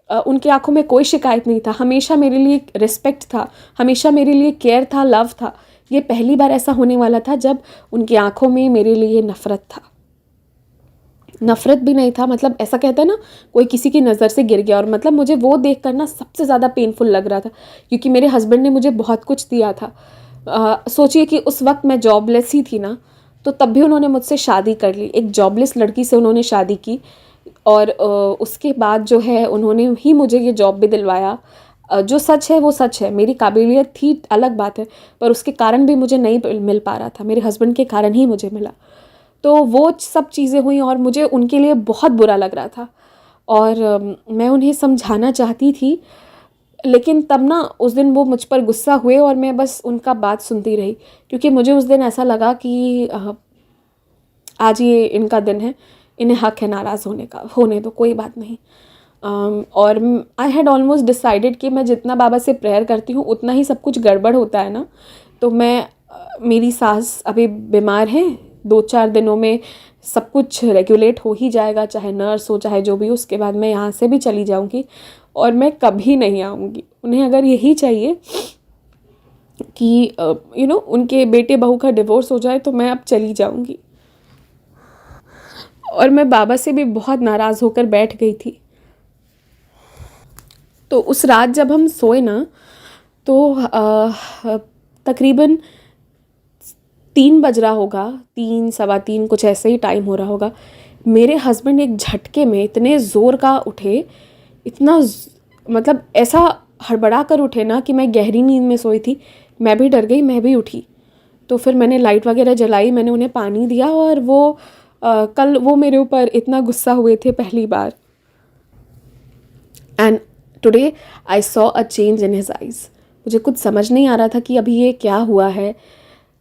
Speaker 1: उनकी आंखों में कोई शिकायत नहीं था। हमेशा मेरे लिए रिस्पेक्ट था, हमेशा मेरे लिए केयर था, लव था। ये पहली बार ऐसा होने वाला था जब उनकी आंखों में मेरे लिए नफ़रत था। नफ़रत भी नहीं था, मतलब ऐसा कहते हैं ना कोई किसी की नज़र से गिर गया। और मतलब मुझे वो देख कर ना सबसे ज़्यादा पेनफुल लग रहा था, क्योंकि मेरे हस्बैंड ने मुझे बहुत कुछ दिया था। सोचिए कि उस वक्त मैं जॉबलेस ही थी ना, तो तब भी उन्होंने मुझसे शादी कर ली। एक जॉबलेस लड़की से उन्होंने शादी की और उसके बाद जो है उन्होंने ही मुझे ये जॉब भी दिलवाया। जो सच है वो सच है, मेरी काबिलियत थी अलग बात है, पर उसके कारण भी मुझे नहीं मिल पा रहा था, मेरे हस्बैंड के कारण ही मुझे मिला। तो वो सब चीज़ें हुई और मुझे उनके लिए बहुत बुरा लग रहा था और मैं उन्हें समझाना चाहती थी, लेकिन तब ना उस दिन वो मुझ पर गुस्सा हुए और मैं बस उनका बात सुनती रही, क्योंकि मुझे उस दिन ऐसा लगा कि आज ये इनका दिन है, इन्हें हक है नाराज़ होने का, होने दो, कोई बात नहीं। और आई हैड ऑलमोस्ट डिसाइडेड कि मैं जितना बाबा से प्रेयर करती हूँ उतना ही सब कुछ गड़बड़ होता है ना। तो मैं मेरी सास अभी बीमार हैं, 2-4 दिनों में सब कुछ रेगुलेट हो ही जाएगा, चाहे नर्स हो चाहे जो भी हो। उसके बाद मैं यहाँ से भी चली जाऊँगी और मैं कभी नहीं आऊँगी। उन्हें अगर यही चाहिए कि उनके बेटे बहू का डिवोर्स हो जाए तो मैं अब चली जाऊँगी। और मैं बाबा से भी बहुत नाराज़ होकर बैठ गई थी। तो उस रात जब हम सोए ना, तो तकरीबन 3 बज रहा होगा, 3 सवा 3 कुछ ऐसे ही टाइम हो रहा होगा। मेरे हस्बैंड एक झटके में इतने ज़ोर का उठे, इतना मतलब ऐसा हड़बड़ा कर उठे ना कि मैं गहरी नींद में सोई थी। मैं भी डर गई, मैं भी उठी। तो फिर मैंने लाइट वगैरह जलाई, मैंने उन्हें पानी दिया और वो कल वो मेरे ऊपर इतना गुस्सा हुए थे पहली बार। And today I saw a change in his eyes. मुझे कुछ समझ नहीं आ रहा था कि अभी ये क्या हुआ है।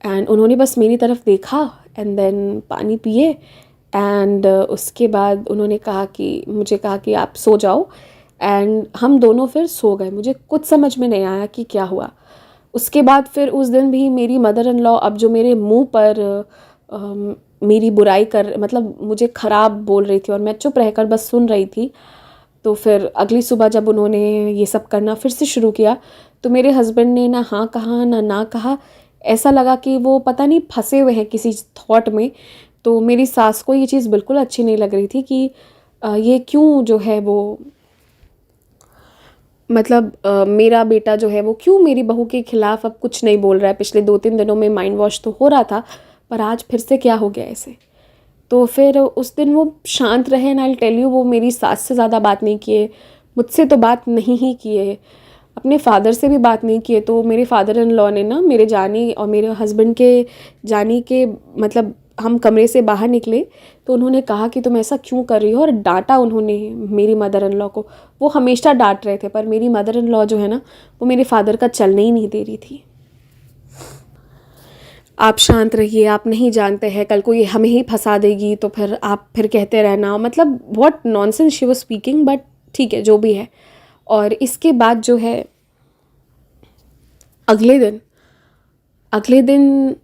Speaker 1: एंड उन्होंने बस मेरी तरफ देखा एंड देन पानी पिए एंड उसके बाद उन्होंने मुझे कहा कि आप सो जाओ। एंड हम दोनों फिर सो गए। मुझे कुछ समझ में नहीं आया कि क्या हुआ। उसके बाद फिर उस दिन भी मेरी मदर इन लॉ अब जो मेरे मुंह पर मेरी बुराई मतलब मुझे ख़राब बोल रही थी और मैं चुप रहकर बस सुन रही थी। तो फिर अगली सुबह जब उन्होंने ये सब करना फिर से शुरू किया, तो मेरे हस्बैंड ने ना हाँ कहा ना कहा। ऐसा लगा कि वो पता नहीं फंसे हुए हैं किसी थॉट में। तो मेरी सास को ये चीज़ बिल्कुल अच्छी नहीं लग रही थी कि ये क्यों जो है वो मतलब मेरा बेटा जो है वो क्यों मेरी बहू के खिलाफ़ अब कुछ नहीं बोल रहा है। पिछले 2-3 दिनों में माइंड वॉश तो हो रहा था, पर आज फिर से क्या हो गया ऐसे। तो फिर उस दिन वो शांत रहे। एंड आई टेल यू, वो मेरी सास से ज़्यादा बात नहीं किए, मुझसे तो बात नहीं ही किए, अपने फादर से भी बात नहीं किए। तो मेरे फादर इन लॉ ने ना मेरे जाने और मेरे हस्बैंड के जाने के मतलब हम कमरे से बाहर निकले तो उन्होंने कहा कि तुम ऐसा क्यों कर रही हो, और डांटा उन्होंने मेरी मदर इन लॉ को। वो हमेशा डांट रहे थे, पर मेरी मदर इन लॉ जो है ना, वो मेरे फादर का चलने ही नहीं दे रही थी। आप शांत रहिए, आप नहीं जानते हैं कल को ये हमें ही फंसा देगी, तो फिर आप फिर कहते रहना, मतलब what nonsense she was speaking, but ठीक है जो भी है। और इसके बाद जो है अगले दिन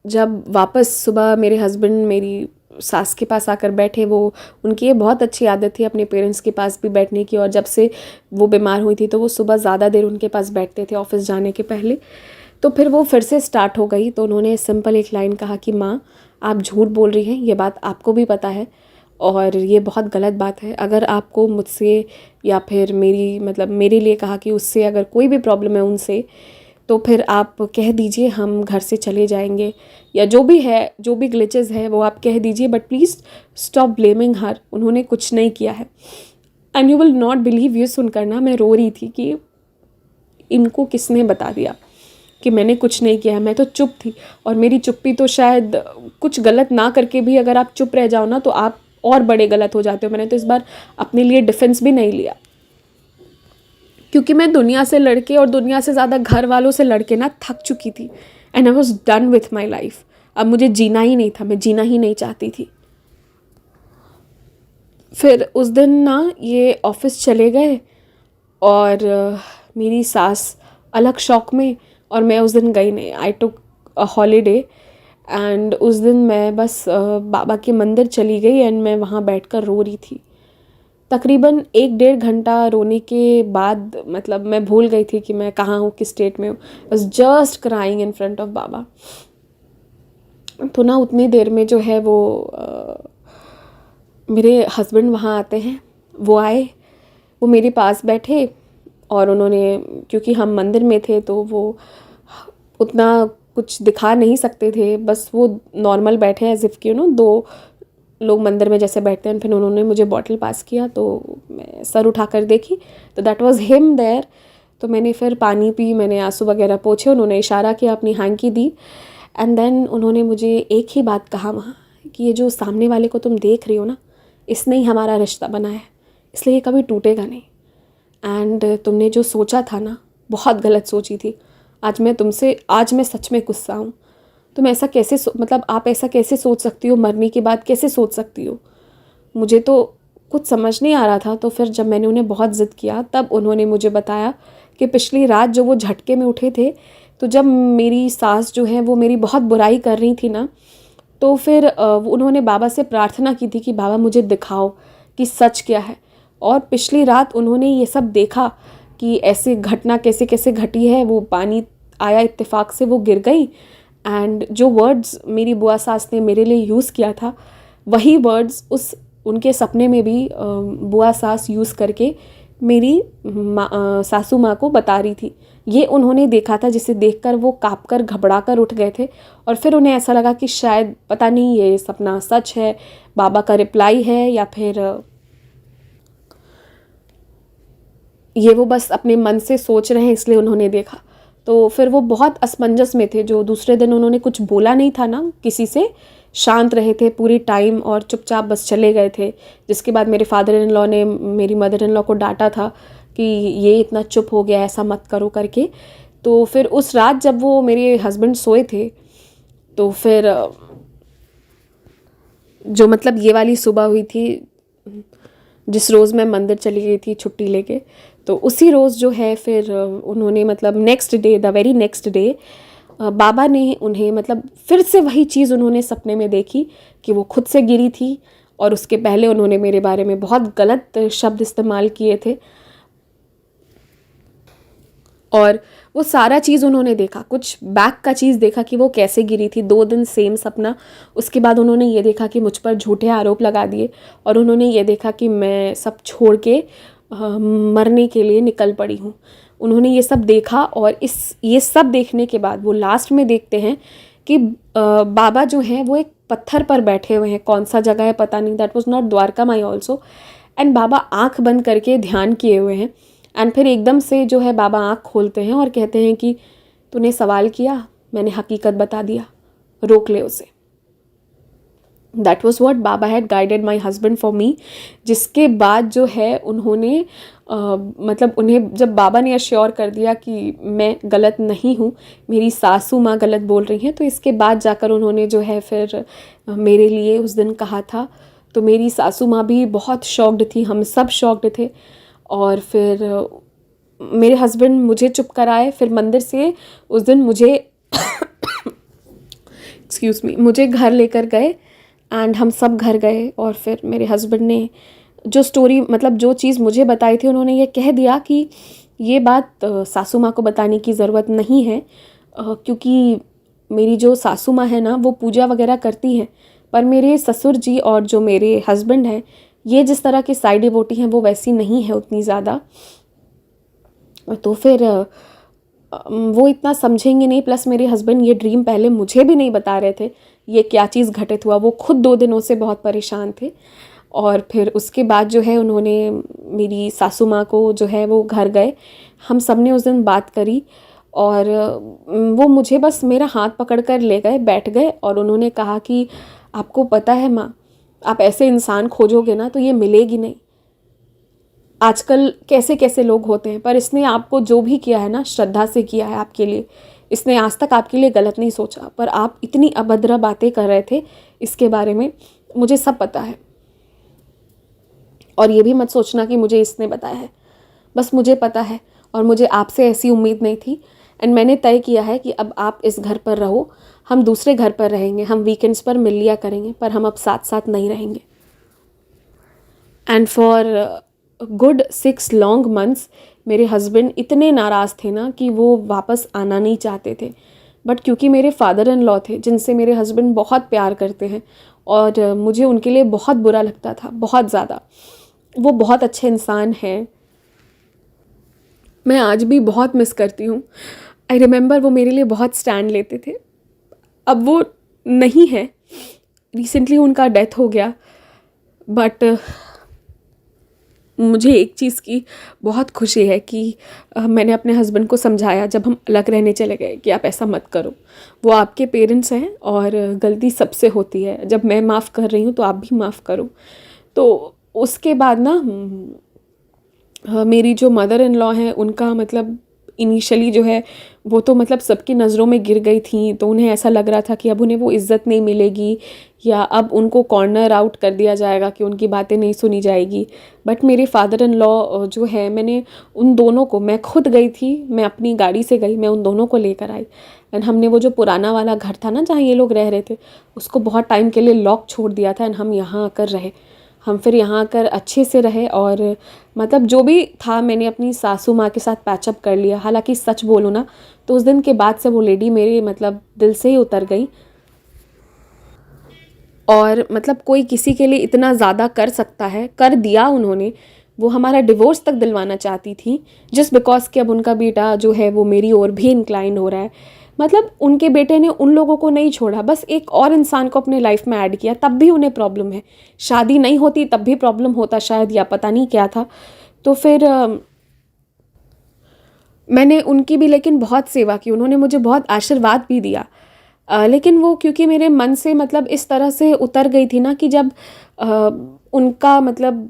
Speaker 1: जब वापस सुबह मेरे हस्बैंड मेरी सास के पास आकर बैठे, वो उनकी ये बहुत अच्छी आदत थी अपने पेरेंट्स के पास भी बैठने की, और जब से वो बीमार हुई थी तो वो सुबह ज़्यादा देर उनके पास बैठते थे ऑफिस जाने के पहले। तो फिर वो फिर से स्टार्ट हो गई। तो उन्होंने सिंपल एक लाइन कहा कि माँ, आप झूठ बोल रही हैं, ये बात आपको भी पता है और ये बहुत गलत बात है। अगर आपको मुझसे या फिर मेरे लिए कहा कि उससे अगर कोई भी प्रॉब्लम है उनसे, तो फिर आप कह दीजिए हम घर से चले जाएंगे, या जो भी है, जो भी ग्लिचेस है वो आप कह दीजिए, बट प्लीज़ स्टॉप ब्लेमिंग हर। उन्होंने कुछ नहीं किया है। And you will not believe, ये सुनकर ना मैं रो रही थी कि इनको किसने बता दिया कि मैंने कुछ नहीं किया है। मैं तो चुप थी, और मेरी चुप्पी तो शायद कुछ गलत ना करके भी अगर आप चुप रह जाओ ना तो आप और बड़े गलत हो जाते हो। मैंने तो इस बार अपने लिए डिफेंस भी नहीं लिया, क्योंकि मैं दुनिया से लड़के और दुनिया से ज़्यादा घर वालों से लड़के ना थक चुकी थी। And I was done with my life. अब मुझे जीना ही नहीं था, मैं जीना ही नहीं चाहती थी। फिर उस दिन ना ये ऑफिस चले गए, और मेरी सास अलग शौक में, और मैं उस दिन गई नहीं। आई टुक अ हॉलीडे, एंड उस दिन मैं बस बाबा के मंदिर चली गई, एंड मैं वहाँ बैठकर रो रही थी। तकरीबन 1-1.5 घंटा रोने के बाद मतलब मैं भूल गई थी कि मैं कहाँ हूँ, किस स्टेट में हूँ। बस just crying in front of Baba. तो ना उतनी देर में जो है वो मेरे हस्बैंड वहाँ आते हैं। वो आए, वो मेरे पास बैठे, और उन्होंने, क्योंकि हम मंदिर में थे तो वो उतना कुछ दिखा नहीं सकते थे, बस वो नॉर्मल बैठे एज इफ़ कि दो लोग मंदिर में जैसे बैठते हैं। फिर उन्होंने मुझे बॉटल पास किया, तो मैं सर उठाकर देखी तो दैट वाज हिम देयर। तो मैंने फिर पानी पी, मैंने आंसू वगैरह पोंछे, उन्होंने इशारा किया, अपनी हैंकी दी, एंड देन उन्होंने मुझे एक ही बात कहा वहाँ कि ये जो सामने वाले को तुम देख रही हो ना, इसने ही हमारा रिश्ता बनाया है, इसलिए ये कभी टूटेगा नहीं। एंड तुमने जो सोचा था ना, बहुत गलत सोची थी। आज मैं सच में गुस्सा हूँ। तुम ऐसा कैसे आप ऐसा कैसे सोच सकती हो, मरने के बाद कैसे सोच सकती हो? मुझे तो कुछ समझ नहीं आ रहा था। तो फिर जब मैंने उन्हें बहुत ज़िद किया, तब उन्होंने मुझे बताया कि पिछली रात जो वो झटके में उठे थे, तो जब मेरी सास जो है वो मेरी बहुत बुराई कर रही थी ना, तो फिर उन्होंने बाबा से प्रार्थना की थी कि बाबा मुझे दिखाओ कि सच क्या है। और पिछली रात उन्होंने ये सब देखा कि ऐसे घटना कैसे कैसे घटी है। वो पानी आया इत्तेफाक से, वो गिर गई, एंड जो वर्ड्स मेरी बुआ सास ने मेरे लिए यूज़ किया था, वही वर्ड्स उनके सपने में भी बुआ सास यूज़ करके मेरी सासू माँ को बता रही थी। ये उन्होंने देखा था, जिसे देखकर वो काँपकर घबराकर उठ गए थे, और फिर उन्हें ऐसा लगा कि शायद पता नहीं ये सपना सच है, बाबा का रिप्लाई है, या फिर ये वो बस अपने मन से सोच रहे हैं इसलिए उन्होंने देखा। तो फिर वो बहुत असमंजस में थे। जो दूसरे दिन उन्होंने कुछ बोला नहीं था ना किसी से, शांत रहे थे पूरी टाइम और चुपचाप बस चले गए थे। जिसके बाद मेरे फादर इन लॉ ने मेरी मदर इन लॉ को डांटा था कि ये इतना चुप हो गया, ऐसा मत करो करके। तो फिर उस रात जब वो मेरे हस्बैंड सोए थे, तो फिर जो ये वाली सुबह हुई थी जिस रोज़ मैं मंदिर चली गई थी छुट्टी लेके, तो उसी रोज़ जो है फिर उन्होंने next day, the very next day, बाबा ने उन्हें फिर से वही चीज़ उन्होंने सपने में देखी कि वो खुद से गिरी थी, और उसके पहले उन्होंने मेरे बारे में बहुत गलत शब्द इस्तेमाल किए थे। और वो सारा चीज़ उन्होंने देखा, कुछ बैक का चीज़ देखा कि वो कैसे गिरी थी। 2 दिन सेम सपना। उसके बाद उन्होंने ये देखा कि मुझ पर झूठे आरोप लगा दिए, और उन्होंने ये देखा कि मैं सब छोड़ के मरने के लिए निकल पड़ी हूँ। उन्होंने ये सब देखा, और ये सब देखने के बाद वो लास्ट में देखते हैं कि बाबा जो हैं वो एक पत्थर पर बैठे हुए हैं। कौन सा जगह है पता नहीं, that was not Dwarkamai also. And Baba आँख बंद करके ध्यान किए हुए हैं, एंड फिर एकदम से जो है बाबा आँख खोलते हैं और कहते हैं कि तूने सवाल किया, मैंने हकीकत बता दिया, रोक ले उसे। That was what Baba had guided my husband for me. जिसके बाद जो है उन्होंने मतलब उन्हें जब बाबा ने अश्योर कर दिया कि मैं गलत नहीं हूँ, मेरी सासू माँ गलत बोल रही हैं, तो इसके बाद जाकर उन्होंने जो है फिर मेरे लिए उस दिन कहा था। तो मेरी सासू माँ भी बहुत शॉक्ड थी, हम सब शॉक्ड थे। और फिर मेरे हस्बैंड मुझे चुप कराए, फिर मंदिर से उस दिन मुझे एक्सक्यूज़ मी, मुझे घर लेकर गए एंड हम सब घर गए। और फिर मेरे हस्बैंड ने जो स्टोरी मतलब जो चीज़ मुझे बताई थी, उन्होंने ये कह दिया कि ये बात सासू माँ को बताने की ज़रूरत नहीं है, क्योंकि मेरी जो सासू माँ है ना वो पूजा वगैरह करती हैं, पर मेरे ससुर जी और जो मेरे हस्बैंड हैं ये जिस तरह के साई डिवोटी हैं वो वैसी नहीं है उतनी ज़्यादा। तो फिर वो इतना समझेंगे नहीं। प्लस मेरे हस्बैंड ये ड्रीम पहले मुझे भी नहीं बता रहे थे ये क्या चीज़ घटित हुआ, वो खुद 2 दिनों से बहुत परेशान थे। और फिर उसके बाद जो है उन्होंने मेरी सासू माँ को जो है वो घर गए, हम सब ने उस दिन बात करी। और वो मुझे बस मेरा हाथ पकड़ कर ले गए, बैठ गए और उन्होंने कहा कि आपको पता है माँ, आप ऐसे इंसान खोजोगे ना तो ये मिलेगी नहीं। आजकल कैसे कैसे लोग होते हैं, पर इसने आपको जो भी किया है ना श्रद्धा से किया है आपके लिए। इसने आज तक आपके लिए गलत नहीं सोचा, पर आप इतनी अभद्र बातें कर रहे थे इसके बारे में, मुझे सब पता है। और ये भी मत सोचना कि मुझे इसने बताया है, बस मुझे पता है और मुझे आपसे ऐसी उम्मीद नहीं थी। एंड मैंने तय किया है कि अब आप इस घर पर रहो, हम दूसरे घर पर रहेंगे, हम वीकेंड्स पर मिल लिया करेंगे, पर हम अब साथ साथ नहीं रहेंगे। And for good 6 long months मेरे हस्बैंड इतने नाराज़ थे ना कि वो वापस आना नहीं चाहते थे। बट क्योंकि मेरे फादर इन लॉ थे जिनसे मेरे हस्बैंड बहुत प्यार करते हैं और मुझे उनके लिए बहुत बुरा लगता था, बहुत ज़्यादा। वो बहुत अच्छे इंसान हैं, मैं आज भी बहुत मिस करती हूँ। आई रिमेंबर वो मेरे लिए बहुत स्टैंड लेते थे, अब वो नहीं है, रिसेंटली उनका डेथ हो गया। बट मुझे एक चीज़ की बहुत खुशी है कि मैंने अपने हस्बैंड को समझाया जब हम अलग रहने चले गए कि आप ऐसा मत करो, वो आपके पेरेंट्स हैं और गलती सबसे होती है, जब मैं माफ़ कर रही हूँ तो आप भी माफ़ करो। तो उसके बाद ना मेरी जो मदर इन लॉ हैं उनका मतलब इनिशियली जो है वो तो मतलब सबकी नज़रों में गिर गई थी, तो उन्हें ऐसा लग रहा था कि अब उन्हें वो इज़्ज़त नहीं मिलेगी या अब उनको कॉर्नर आउट कर दिया जाएगा कि उनकी बातें नहीं सुनी जाएगी। बट मेरे फादर इन लॉ जो है, मैंने उन दोनों को, मैं खुद गई थी, मैं अपनी गाड़ी से गई, मैं उन दोनों को लेकर आई। एंड हमने वो जो पुराना वाला घर था ना जहाँ ये लोग रह रहे थे, उसको बहुत टाइम के लिए लॉक छोड़ दिया था एंड हम यहाँ आकर रहे। हम फिर यहाँ आकर अच्छे से रहे और मतलब जो भी था मैंने अपनी सासू माँ के साथ पैचअप कर लिया। हालांकि सच बोलूँ ना तो उस दिन के बाद से वो लेडी मेरे मतलब दिल से ही उतर गई। और मतलब कोई किसी के लिए इतना ज़्यादा कर सकता है, कर दिया उन्होंने। वो हमारा डिवोर्स तक दिलवाना चाहती थी जस्ट बिकॉज कि अब उनका बेटा जो है वो मेरी ओर भी इंक्लाइन हो रहा है। मतलब उनके बेटे ने उन लोगों को नहीं छोड़ा, बस एक और इंसान को अपने लाइफ में ऐड किया, तब भी उन्हें प्रॉब्लम है। शादी नहीं होती तब भी प्रॉब्लम होता शायद, या पता नहीं क्या था। तो फिर मैंने उनकी भी लेकिन बहुत सेवा की, उन्होंने मुझे बहुत आशीर्वाद भी दिया। लेकिन वो क्योंकि मेरे मन से मतलब इस तरह से उतर गई थी ना कि जब उनका मतलब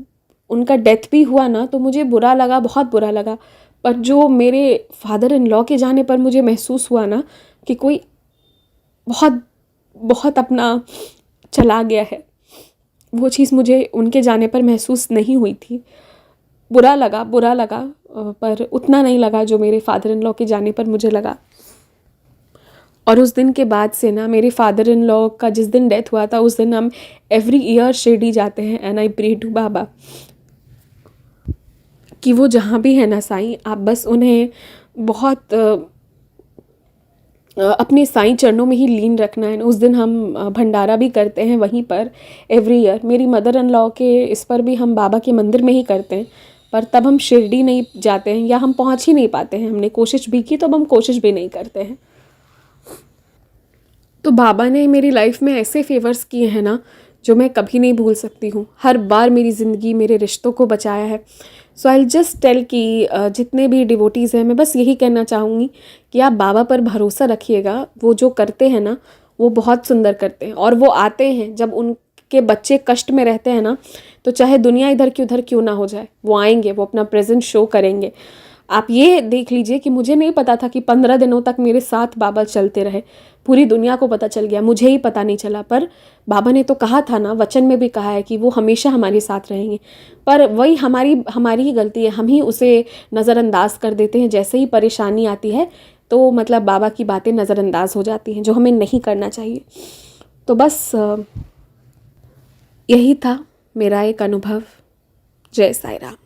Speaker 1: उनका डेथ भी हुआ ना तो मुझे बुरा लगा, बहुत बुरा लगा। पर जो मेरे फादर इन लॉ के जाने पर मुझे महसूस हुआ ना कि कोई बहुत बहुत अपना चला गया है, वो चीज़ मुझे उनके जाने पर महसूस नहीं हुई थी। बुरा लगा, बुरा लगा, पर उतना नहीं लगा जो मेरे फादर इन लॉ के जाने पर मुझे लगा। और उस दिन के बाद से ना मेरे फादर इन लॉ का जिस दिन डेथ हुआ था उस दिन हम एवरी ईयर शिरडी जाते हैं एंड आई प्रे टू बाबा कि वो जहाँ भी है ना साईं, आप बस उन्हें बहुत अपने साईं चरणों में ही लीन रखना है। उस दिन हम भंडारा भी करते हैं वहीं पर एवरी ईयर। मेरी मदर इन लॉ के इस पर भी हम बाबा के मंदिर में ही करते हैं, पर तब हम शिरडी नहीं जाते हैं या हम पहुंच ही नहीं पाते हैं। हमने कोशिश भी की तो अब हम कोशिश भी नहीं करते हैं। तो बाबा ने मेरी लाइफ में ऐसे फेवर्स किए हैं ना जो मैं कभी नहीं भूल सकती हूँ। हर बार मेरी ज़िंदगी, मेरे रिश्तों को बचाया है। सो आई जस्ट टेल कि जितने भी डिवोटीज़ हैं, मैं बस यही कहना चाहूँगी कि आप बाबा पर भरोसा रखिएगा। वो जो करते हैं ना वो बहुत सुंदर करते हैं और वो आते हैं जब के बच्चे कष्ट में रहते हैं ना, तो चाहे दुनिया इधर की उधर क्यों ना हो जाए, वो आएंगे, वो अपना प्रेजेंस शो करेंगे। आप ये देख लीजिए कि मुझे नहीं पता था कि 15 दिनों तक मेरे साथ बाबा चलते रहे। पूरी दुनिया को पता चल गया, मुझे ही पता नहीं चला। पर बाबा ने तो कहा था ना, वचन में भी कहा है कि वो हमेशा हमारे साथ रहेंगे। पर वही हमारी ही गलती है, हम ही उसे नज़रअंदाज कर देते हैं। जैसे ही परेशानी आती है तो मतलब बाबा की बातें नज़रअंदाज हो जाती हैं, जो हमें नहीं करना चाहिए। तो बस यही था मेरा एक अनुभव। जय साई राम।